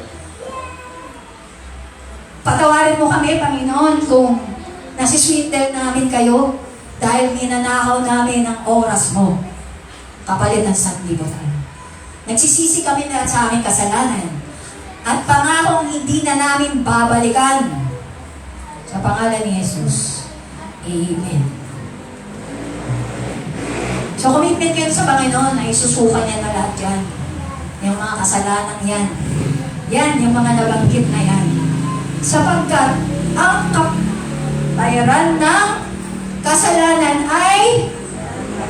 patawarin mo kami, Panginoon, kung nasisweetel namin kayo dahil ninanakaw namin ang oras mo kapalit ng sanglibutan. Nagsisisi kami na sa aming kasalanan at pangakong hindi na namin babalikan. Sa pangalan ni Jesus. Amen. So, commitment kayo sa Panginoon na isusuka niya na lahat yan. Yung mga kasalanan yan. Yan, yung mga nabanggit na yan. Sapagkat, ang kabayaran ng kasalanan ay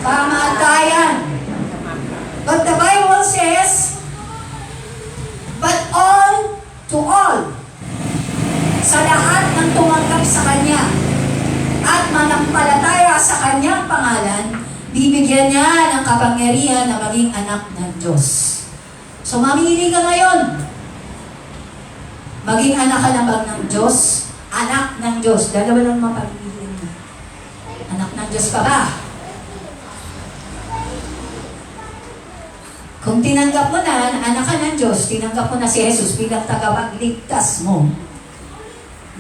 kamatayan. But the Bible says, but all to all, sa lahat ng tumanggap sa Kanya at manampalataya sa Kanyang pangalan, bibigyan niya ng kapangyarihan na maging anak ng Diyos. So mamili ka ngayon. Maging anak ka na ba ng Diyos? Anak ng Diyos. Dalawa lang mapagpiliin mo. Anak ng Diyos ka ba? Kung tinanggap mo na anak ka ng Diyos, tinanggap mo na si Jesus bilang tagapagligtas mo,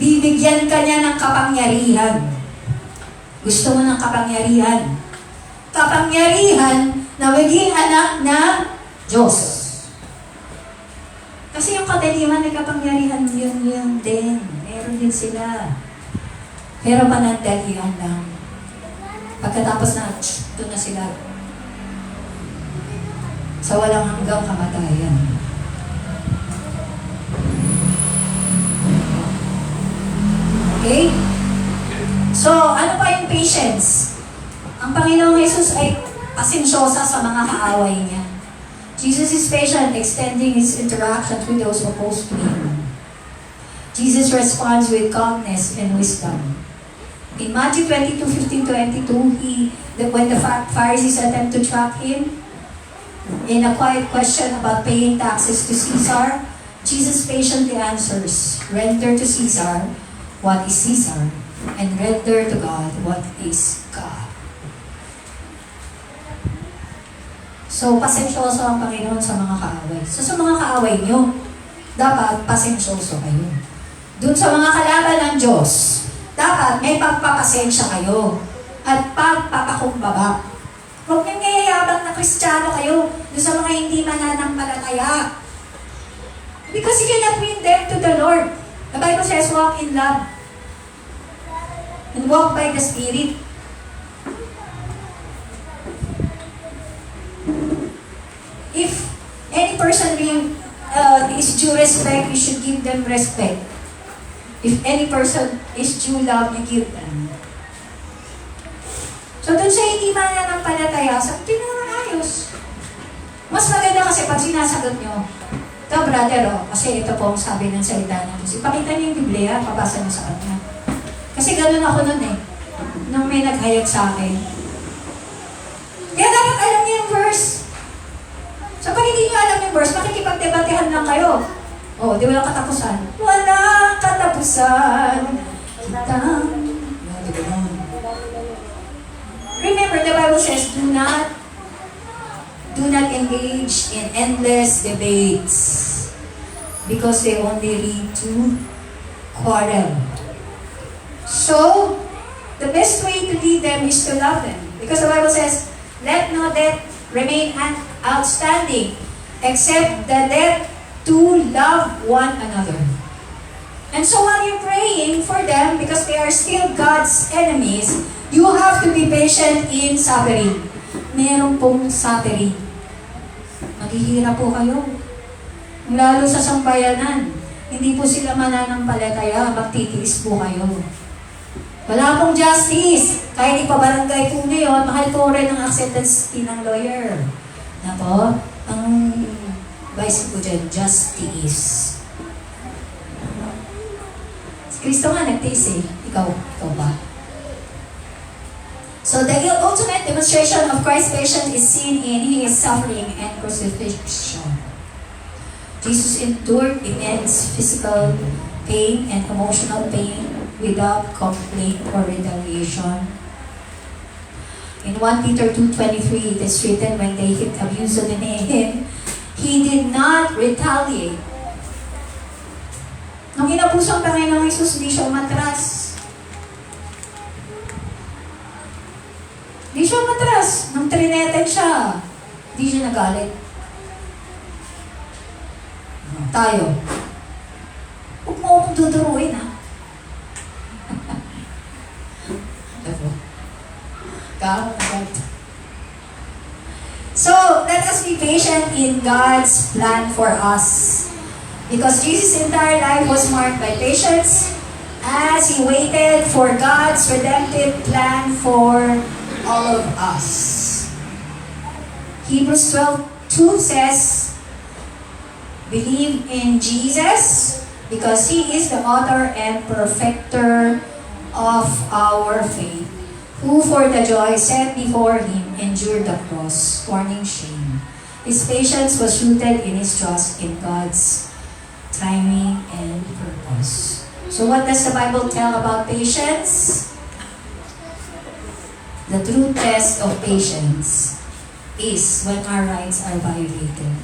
bibigyan ka niya ng kapangyarihan. Gusto mo ng kapangyarihan? Kapangyarihan na maging anak ng Diyos. Kasi yung kadaliman na kapangyarihan, yun din. Meron din sila. Pero panandalian lang. Pagkatapos na, doon na sila. Sa walang hanggang kamatayan. Okay? So, ano pa yung patience? Ang Panginoong Jesus ay pasensyosa sa mga kaaway niya. Jesus is patient, extending His interactions with those opposed to Him. Jesus responds with calmness and wisdom. In Matthew 22:15-22, when the Pharisees attempt to trap Him, in a quiet question about paying taxes to Caesar, Jesus patiently answers, render to Caesar what is Caesar, and render to God what is God. So, pasensyoso ang Panginoon sa mga kaaway. So, sa mga kaaway nyo, dapat pasensyoso kayo. Doon sa mga kalaban ng Diyos, dapat may pagpapasensya kayo at pagpapakumbaba. Huwag niyong ngayayabang na Kristiyano kayo doon sa mga hindi mananampalataya. Because you cannot win them to the Lord. The Bible says, walk in love and walk by the Spirit. If any person is due respect, you should give them respect. If any person is due love, you give them. So, dun sa hindi mananampalataya, sabi na naman ayos. Mas maganda kasi pag sinasagot nyo, ito brother, kasi ito po ang sabi ng salita ng Diyos. Ipakita niyo yung Biblia, pabasa niyo sa kanya. Kasi ganun ako nun nung may naghayag sa akin. Kaya dapat alam niyo yung verse. So pag hindi niyo alam yung verse, makikipagdebatehan lang kayo. Di walang katapusan. Walang katapusan. Remember, the Bible says, do not engage in endless debates because they only lead to quarrel. So, the best way to lead them is to love them. Because the Bible says, let no debt remain outstanding except the debt to love one another. And so while you're praying for them, because they are still God's enemies, you have to be patient in suffering. Meron pong suffering. Maghihirap po kayo. Lalo sa sambayanan. Hindi po sila mananampalataya, magtitiis po kayo. Wala pong justice. Kahit ipabarangay po ngayon, mahal po rin ang acceptance fee ng lawyer. Na po, ang vice po dyan, justice. Si Kristo nga nagtiis Ikaw ba? So the ultimate demonstration of Christ's patience is seen in His suffering and crucifixion. Jesus endured immense physical pain and emotional pain without complaint or retaliation. In 1 Peter 2:23, it is written, when they abused Him, He did not retaliate. Nung inabuso ang Panginoong Jesus, hindi siya umatras. Hindi siya umatras. Nung trineten siya, hindi siya nagalit. Tayo. Huwag mo akong duduruin, ha? Ka? So, let us be patient in God's plan for us. Because Jesus' entire life was marked by patience as He waited for God's redemptive plan for all of us. Hebrews 12:2 says, believe in Jesus because He is the author and perfecter of our faith, who for the joy set before Him endured the cross, scorning shame. His patience was rooted in His trust in God's timing and purpose. So what does the Bible tell about patience? The true test of patience is when our rights are violated.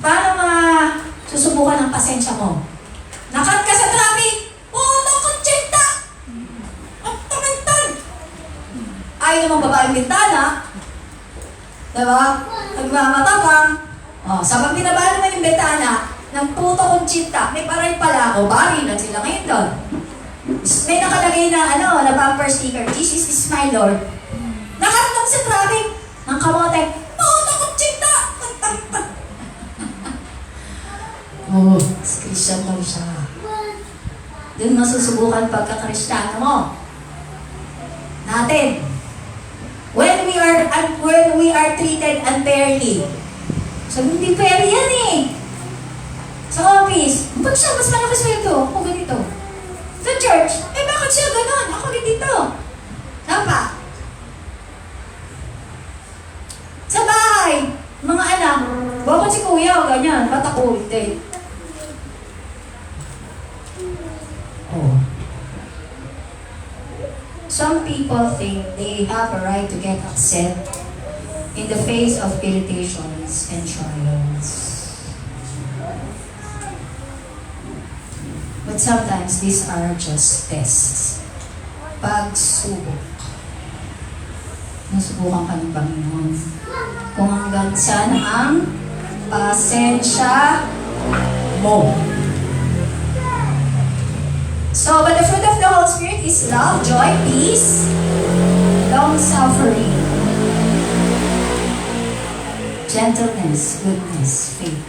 Paano susubukan ang pasensya mo? Nakat ka sa traffic! Oh, nakutsinta! Ang tamintan! Ayaw namang baba yung bintana. Diba? Nagmamatapang. Oh, sabang binaba naman yung bintana, ng puto kong tsinta, may paray pala ako, bari na sila ngayon doon. May nakalagay na, na bumper sticker, Jesus is my Lord. Nakatulong sa traffic, ng kamote, puto kong tsinta! Oh, Christian daw siya. Doon masusubukan pagka-Kristiyano mo. Natin. When we are treated unfairly. So, hindi fair yan eh. Sa office, ba't siya mas malakas sweldo? Ako ganito. Sa church, bakit siya ganon? Ako ganito. Tama. Sa bahay, mga anak, bakit si kuya o ganyan? Ba't ako hindi? Oh. Some people think they have a right to get upset in the face of irritations and trials. But sometimes these are just tests. Pagsubok. Nasubukan ka ng Panginoon. Kung hanggang saan ang pasensya mo. So, but the fruit of the Holy Spirit is love, joy, peace, long-suffering, gentleness, goodness, faith,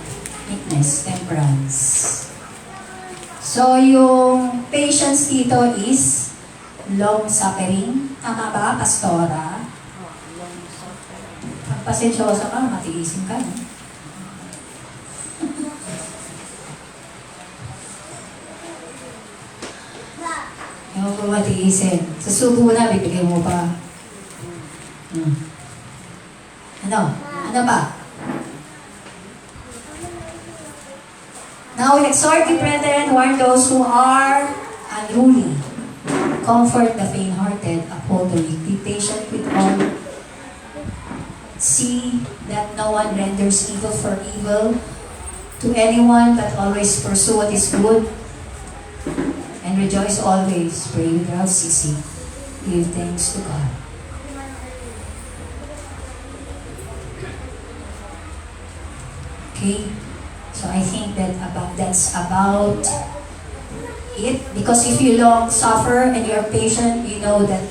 meekness, temperance. So, yung patience dito is long-suffering. Tama ba, Pastora? Pag pasensyosa ka, matiisin ka, no? Yung po matiisin. Susubo na, bibigyan mo pa. Ano ba? Now we exhort you, brethren, warn those who are unruly. Comfort the faint-hearted, uphold the weak. Be patient with all. See that no one renders evil for evil to anyone, but always pursue what is good. And rejoice always, pray without ceasing. Give thanks to God. Okay? So I think that's about it. Because if you long suffer and you're patient, you know that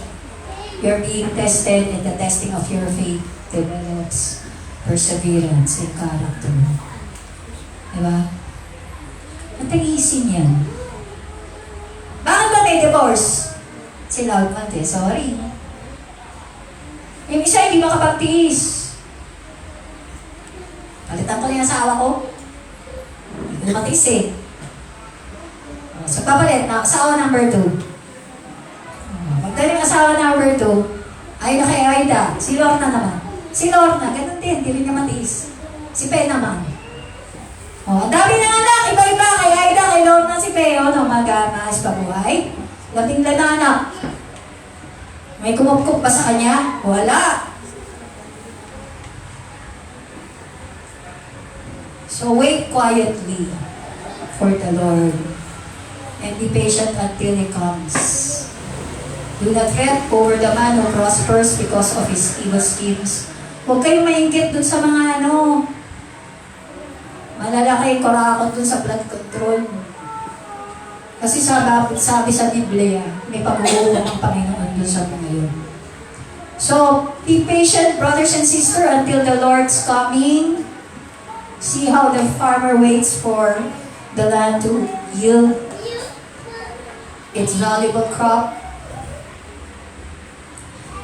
you're being tested, and the testing of your faith develops perseverance and character. Diba? Matag-iisin yan. Bakit ba may divorce? Sila magmante, sorry. Yung isa hindi makapagtiis. Palitan ko na yung asawa ko. Hindi ko matiis eh. So papalit na asawa number 2. Pagdali yung asawa number 2, ay na kay Aida. Si Lorna naman. Si Lorna, ganun din, hindi rin niya matiis. Si Pe naman. Ang dami ng anak, iba-iba, kay Aida, kay Lorna, si Peo, mag-amas pa buhay. Labing anak. May kumupkup pa sa kanya? Wala. So wait quietly for the Lord and be patient until He comes. Do not fret over the man who prospers because of his evil schemes. Huwag kayong maingkit dun sa mga malalaki kurakot dun sa blood control. Kasi sabi sa Biblia, may pag-uusap ng Panginoon dun sa mga yun. So, be patient, brothers and sisters, until the Lord's coming. See how the farmer waits for the land to yield its valuable crop.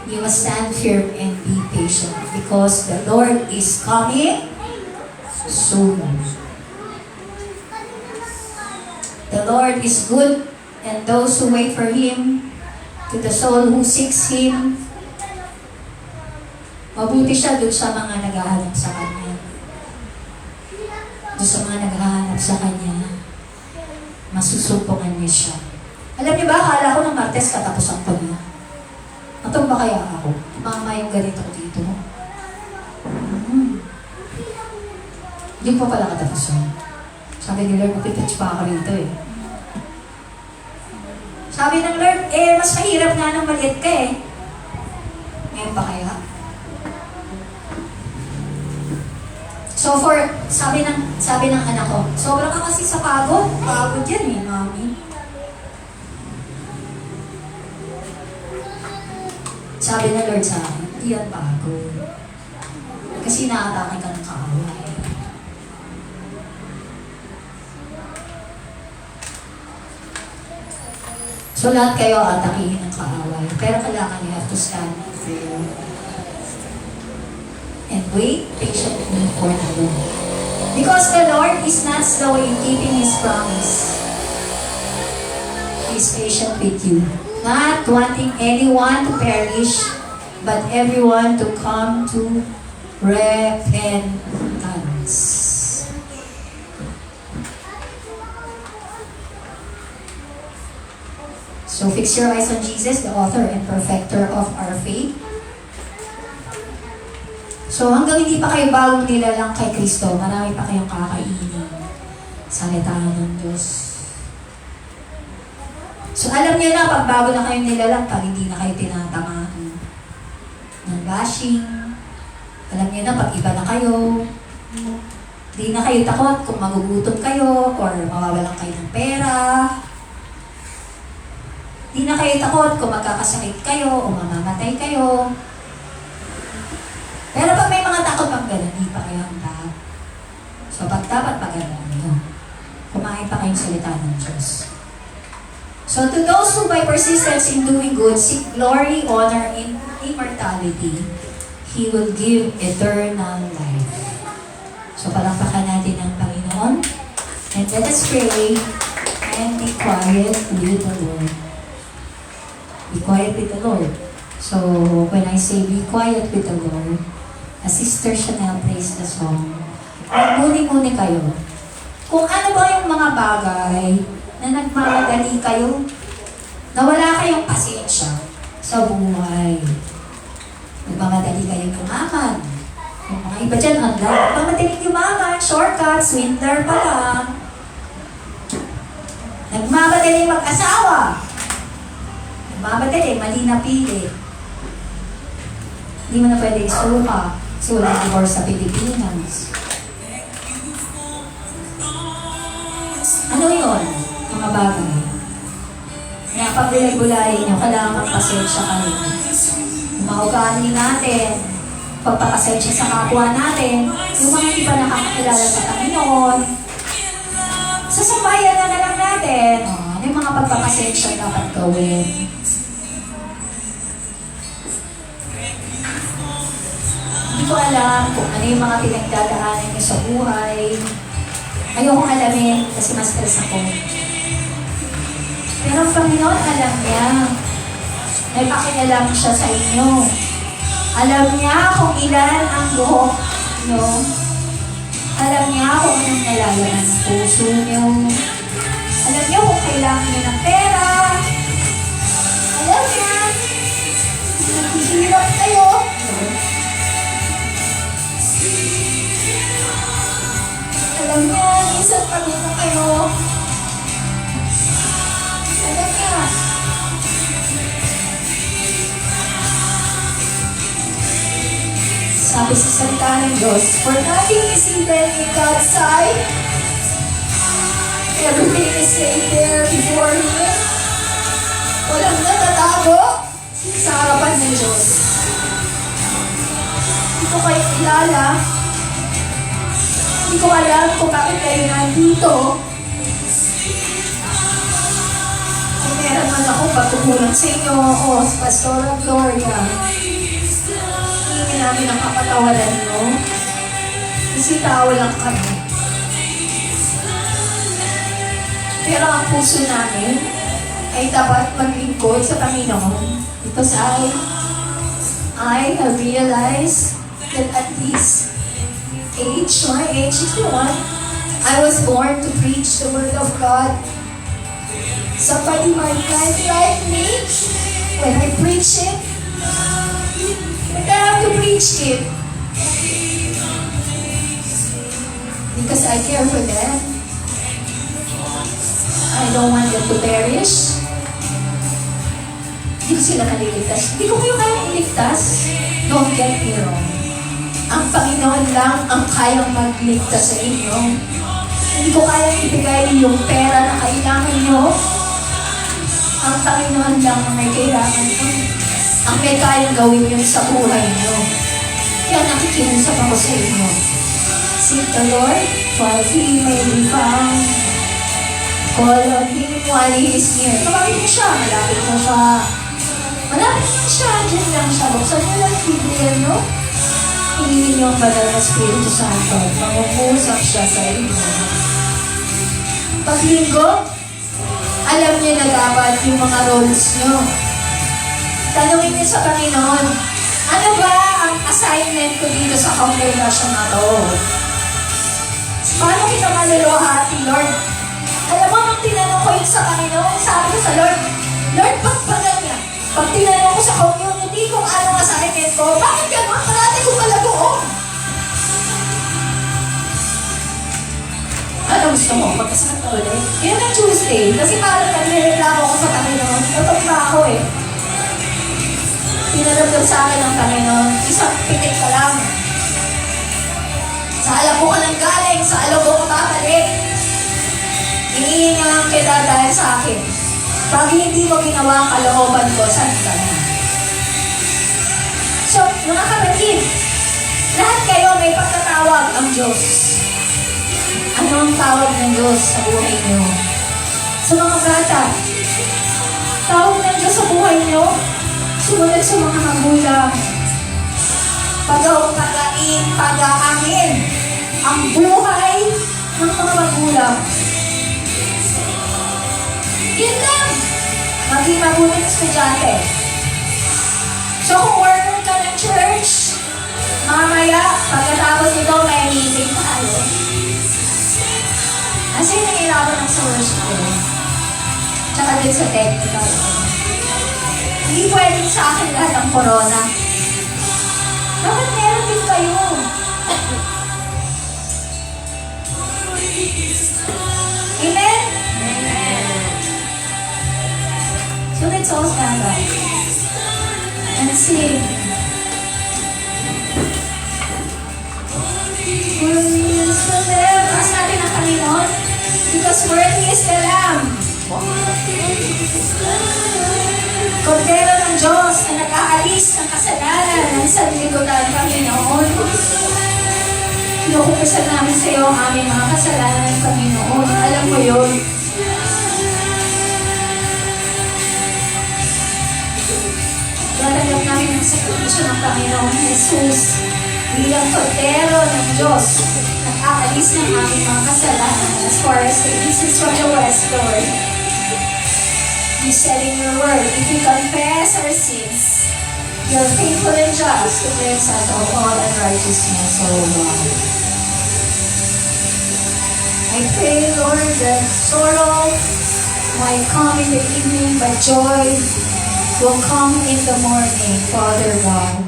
You must stand firm and be patient because the Lord is coming soon. The Lord is good, and those who wait for Him, to the soul who seeks Him, mabuti siya doon sa mga naghahanap sa Kanya. Doon sa mga naghahanap sa Kanya, masusumpungan niya siya. Alam niyo ba, akala ko ng Martes katapusan ko niya. Matong ba kaya ako? Mama yung ganito dito. Hindi pa pala katapusan. Sabi ni Lord, magpipitch pa ako rito eh. Sabi ng Lord, mas mahirap nga nang maliit ka eh. Ngayon pa kaya? So sabi ng anak ko, sobrang ka kasi sa pagod. Pagod yan eh, mami. Sabi ng Lord sa akin, hindi yan pagod. Kasi naatake ka ng kaaway. So lahat kayo atakihin ng kaaway. Pero kailangan you have to stand firm and wait patiently for the Lord. Because the Lord is not slow in keeping His promise. He is patient with you, not wanting anyone to perish, but everyone to come to repentance. So fix your eyes on Jesus, the author and perfecter of our faith. So hanggang hindi pa kayo bagong nilalang kay Kristo, marami pa kayong kakainin salita ng Diyos. So alam niyo na, pag bago na kayong nilalang, pag hindi na kayo tinatamaan ng bashing, alam niyo na, pag iba na kayo, hindi na kayo takot kung magugutom kayo or mawawalan kayo ng pera. Hindi na kayo takot kung magkakasakit kayo o mamamatay kayo. Pero pag may mga takot pang gano'n, hindi pa kayo handa. So pag dapat pag-aralan nyo, kumain pa kayong salita ng Diyos. So to those who by persistence in doing good seek glory, honor, and immortality, He will give eternal life. So palakpakan natin ang Panginoon. And let us pray and be quiet with the Lord. Be quiet with the Lord. So when I say be quiet with the Lord, Sister Chanel plays the song. Muni-muni kayo. Kung ano ba yung mga bagay na nagmamadali kayo, na wala kayong pasensya sa buhay. Nagmamadali kayo yumaman. Yung mga iba dyan, nagmamadaling yumaman, shortcuts, winter pa lang. Nagmamadaling mag-asawa. Nagmamadaling, mali na pili. Hindi mo na pwede isuka. So, wala divorce sa Pilipinas. Ano yun? Mga bagay. Kaya pag bulay-bulayin nyo, kailangan magpasensya kayo. Yung mga ugali natin, pagpapasensya sa kapwa natin, yung mga hindi pa nakakakilala sa Panginoon, sa sambayan na lang natin, ano yung mga pagpapasensya dapat gawin? Hindi ko alam kung ano yung mga pinagdadaanan niyo sa buhay. Ayokong alamin kasi mas stress ako. Pero ang Panginoon, alam niya. May pakialam siya sa inyo. Alam niya kung ilan ang buhok niyo. Alam niya kung anong nalalaman ng puso niyo. Alam niyo kung kailangan niyo ng pera. Alam niya. Naghihirap kayo. Alam niya, minsan pagod na kayo. Alam niya. Sabi sa salita ng Diyos, for nothing is hidden in God's sight. Everything is laid there before Him. Walang natatago sa harapan ng Diyos. ko kayo kilala. Hindi ko alam kung bakit kayo nandito. Kung meron man ako pagkukulang sa inyo o sa Pastora Gloria, hingin namin ang kapatawaran nyo. Kasi tao lang kami. Pero ang puso namin ay dapat maglingkod sa Panginoon. Because I have realized that at this age, my age, 61, I was born to preach the Word of God. Somebody might like me when I preach it, but I have to preach it because I care for them. I don't want them to perish. Hindi ko sila naliligtas. Hindi ko kayo kaya iligtas. Don't get me wrong. Ang Panginoon lang ang kayang magligtas sa inyo. Hindi ko kaya ibigay yung pera na kailangan nyo. Ang Panginoon lang ang may kailangan nyo. Ang may kayang gawin yun sa buhay nyo. Kaya nakikiusap ako sa inyo. Seek the Lord while He may be found. Call on Him while He is near. Tawagin mo siya. Malapit mo siya. Malapit mo siya. Diyan lang siya. Buksan mo lang Biblia nyo. Hingin niyo ang banal na Espiritu Santo. Mangungusap siya sa inyo. Paglinggo, alam niyo na dapat yung mga roles nyo. Tanungin niyo sa Panginoon, ano ba ang assignment ko dito sa congregation na to? Paano kita maluluhati, Lord? Alam mo, nung tinanong ko yun sa Panginoon, sabi ko sa Lord, Lord, ba't ba ganyan? Pag tinanong ko sa community kung anong assignment ko, bakit gano'n? Parati ko pala doon. Ano gusto mo? Magkasakit na ulit? Yun ang Tuesday. Kasi parang nagre-reklamo ko sa Panginoon. Natog na ako eh. Pinarapdam sa akin ng Panginoon, isang pitik ka lang. Sa alam mo ka nang galing, sa alam mo ka babalik. Iniingahan kita dahil sa akin. Pag hindi mo ginawa ang kalooban ko, saan ka na? So, mga kapatid, lahat kayo may pagkatawag ang Diyos. Ano ang tawag ng Diyos sa buhay niyo? Sa mga bata, tawag ng Diyos sa buhay niyo, sumunod sa mga magulang. Pag-aagain, pag-aangin ang buhay ng mga magulang. Yun lang. Maging mabuting estudyante. So kung worker ka ng church, mamaya, pagkatapos nito, may meeting tayo. Kasi nahihirapan ng sa worship ko. Tsaka din sa technical. Hindi pwedeng sa akin lahat ng corona. Dapat meron din kayo. Amen? So let's all stand up and sing. Worthy is the Lamb. Taas natin ang Panginoon. Because worthy is the Lamb. Kordero ng Diyos na nag-aalis ng kasalanan ng sanlibutan, Panginoon. Kinukupisan namin sa iyo ang aming mga kasalanan, Panginoon. Alam mo yun. Tatanggap namin ang sakripisyo ng Panginoong Jesus bilang kordero ng Diyos. Nag-aalis ng aming mga kasalanan as far as the east is from the west, Lord. You said in your word, if we confess our sins, you're faithful and just to cleanse us of all unrighteousness, O Lord. I pray, Lord, that sorrow might come in the evening, but joy will come in the morning, Father God.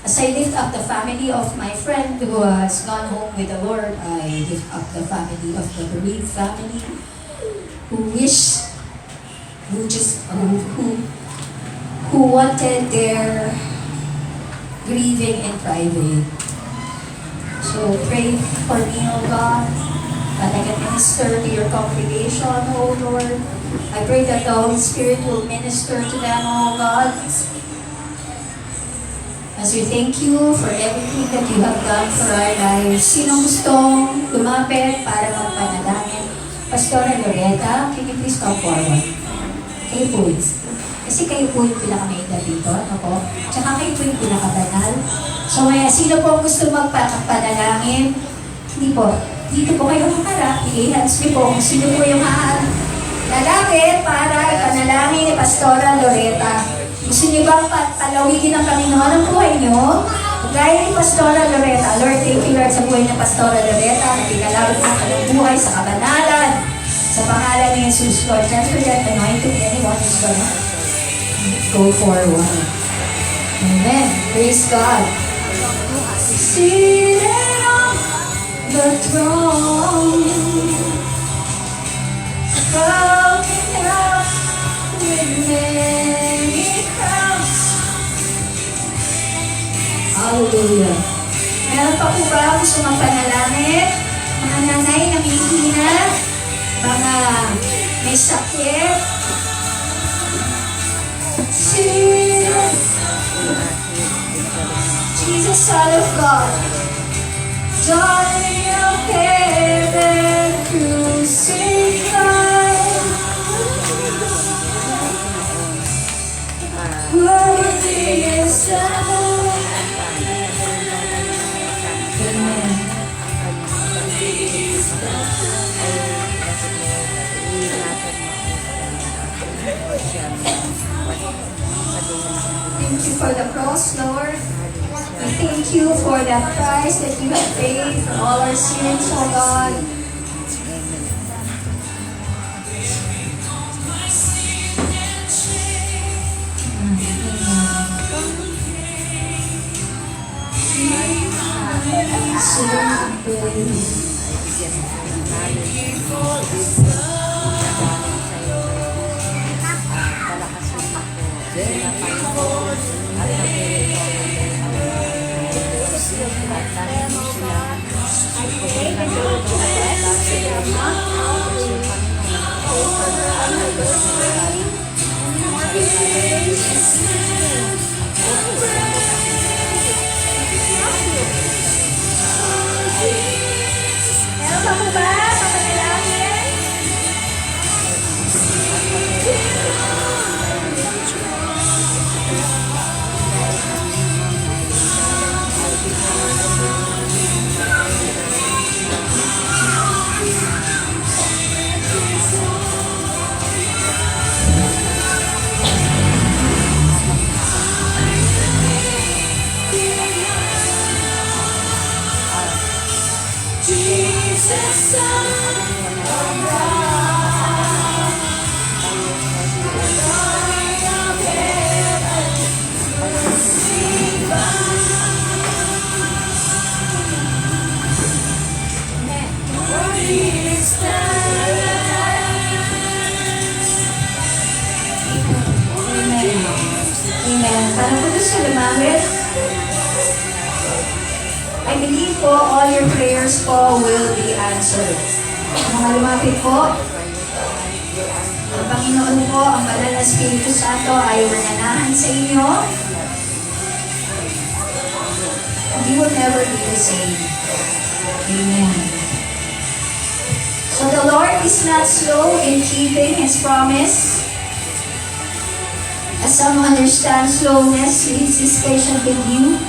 As I lift up the family of my friend who has gone home with the Lord, I lift up the family of the bereaved family who wanted their grieving in private. So pray for me, O God, that I can minister to your congregation, O Lord. I pray that the Holy Spirit will minister to them, O God. As we thank you for everything that you have done for our lives. Sino gustong lumapit para magpanalangin? Pastora Loretta, can you please come forward? Kayo po, kasi kayo po yung pinaka-maida dito, ano po? Tsaka kayo po yung pinaka-banal. So maya, sino po ang gusto magpanalangin? Hindi po. Dito po kayo makarap. I-hands niyo po kung sino po yung lalapit para ipanalangin ni Pastora Loretta. Gusto niyo bang palawigin ng Panginoon ang buhay niyo? Gaya ni Pastora Loretta. Lord, thank you Lord sa buhay ng Pastora Loretta na pinalawig mo kanyang buhay sa kabanalan. Sa pangalan ni Jesus, Lord, not forget anointing anyone who's gonna go forward. Amen. Praise God. Seated on the throne, crowned with many crowns. Hallelujah. Meron pa po ba gusto magpanalangin? Mga nanay na may hina, mga may sakit. Jesus, Son of God, Daughter of heaven, crucified. Worthy is the Lamb. Amen. Thank you for the cross, Lord. We thank you for that price that you have paid for all our sins, oh God. Meron pa po ba? Papanalangin? Jesus, Son of God, Lord of heaven, worthy is the Lamb. Amen. Amen. Parang po gusto lumamit. I believe po all your prayers po will be answered. Mga lumapit po, ang Panginoon po, ang Banal na Espiritu Santo ay mananahan sa inyo. You will never be the same. Amen. So the Lord is not slow in keeping His promise. As some understand slowness, He is patient with you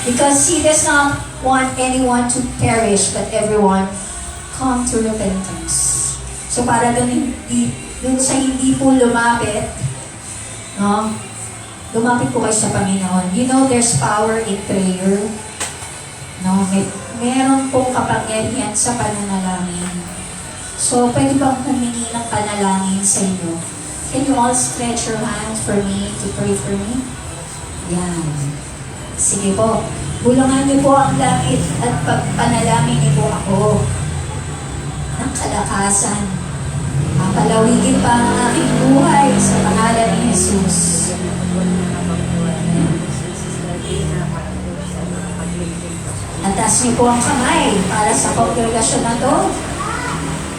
because He does not want anyone to perish, but everyone come to repentance. So para dun sa hindi po lumapit, no? Lumapit po kayo sa Panginoon. You know, there's power in prayer. No? Meron pong kapangyarihan sa pananalangin. So, pwede bang humingi ng panalangin sa inyo? Can you all stretch your hands for me to pray for me? Yan. Sige po. Bulungan niyo po ang langit at pagpanalangin niyo po ako ng kalakasan. Palawigin pa ang aking buhay sa pangalan ni Jesus. Atas niyo po ang kamay para sa kongregasyon na to,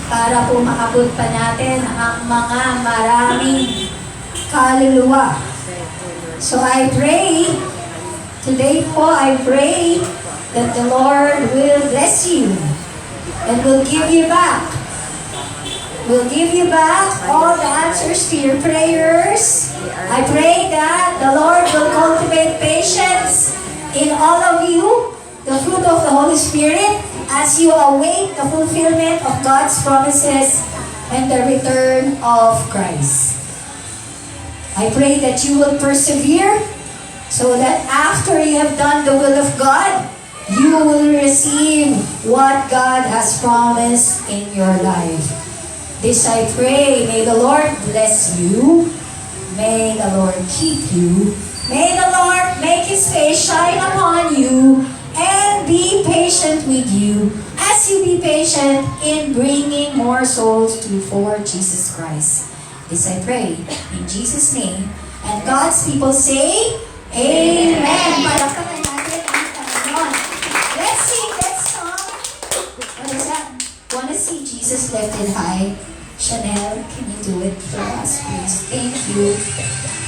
para po maabot pa natin ang mga maraming kaluluwa. So I pray today po, I pray that the Lord will bless you and will give you back. Will give you back all the answers to your prayers. I pray that the Lord will cultivate patience in all of you, the fruit of the Holy Spirit, as you await the fulfillment of God's promises and the return of Christ. I pray that you will persevere so that after you have done the will of God, you will receive what God has promised in your life. This I pray. May the Lord bless you. May the Lord keep you. May the Lord make His face shine upon you and be patient with you as you be patient in bringing more souls for Jesus Christ. This I pray in Jesus' name. And God's people say, Amen. Palakpakan natin ang Panginoon. Let's sing that song. What is that? Wanna see Jesus lifted high? Chanel, can you do it for us, please? Thank you.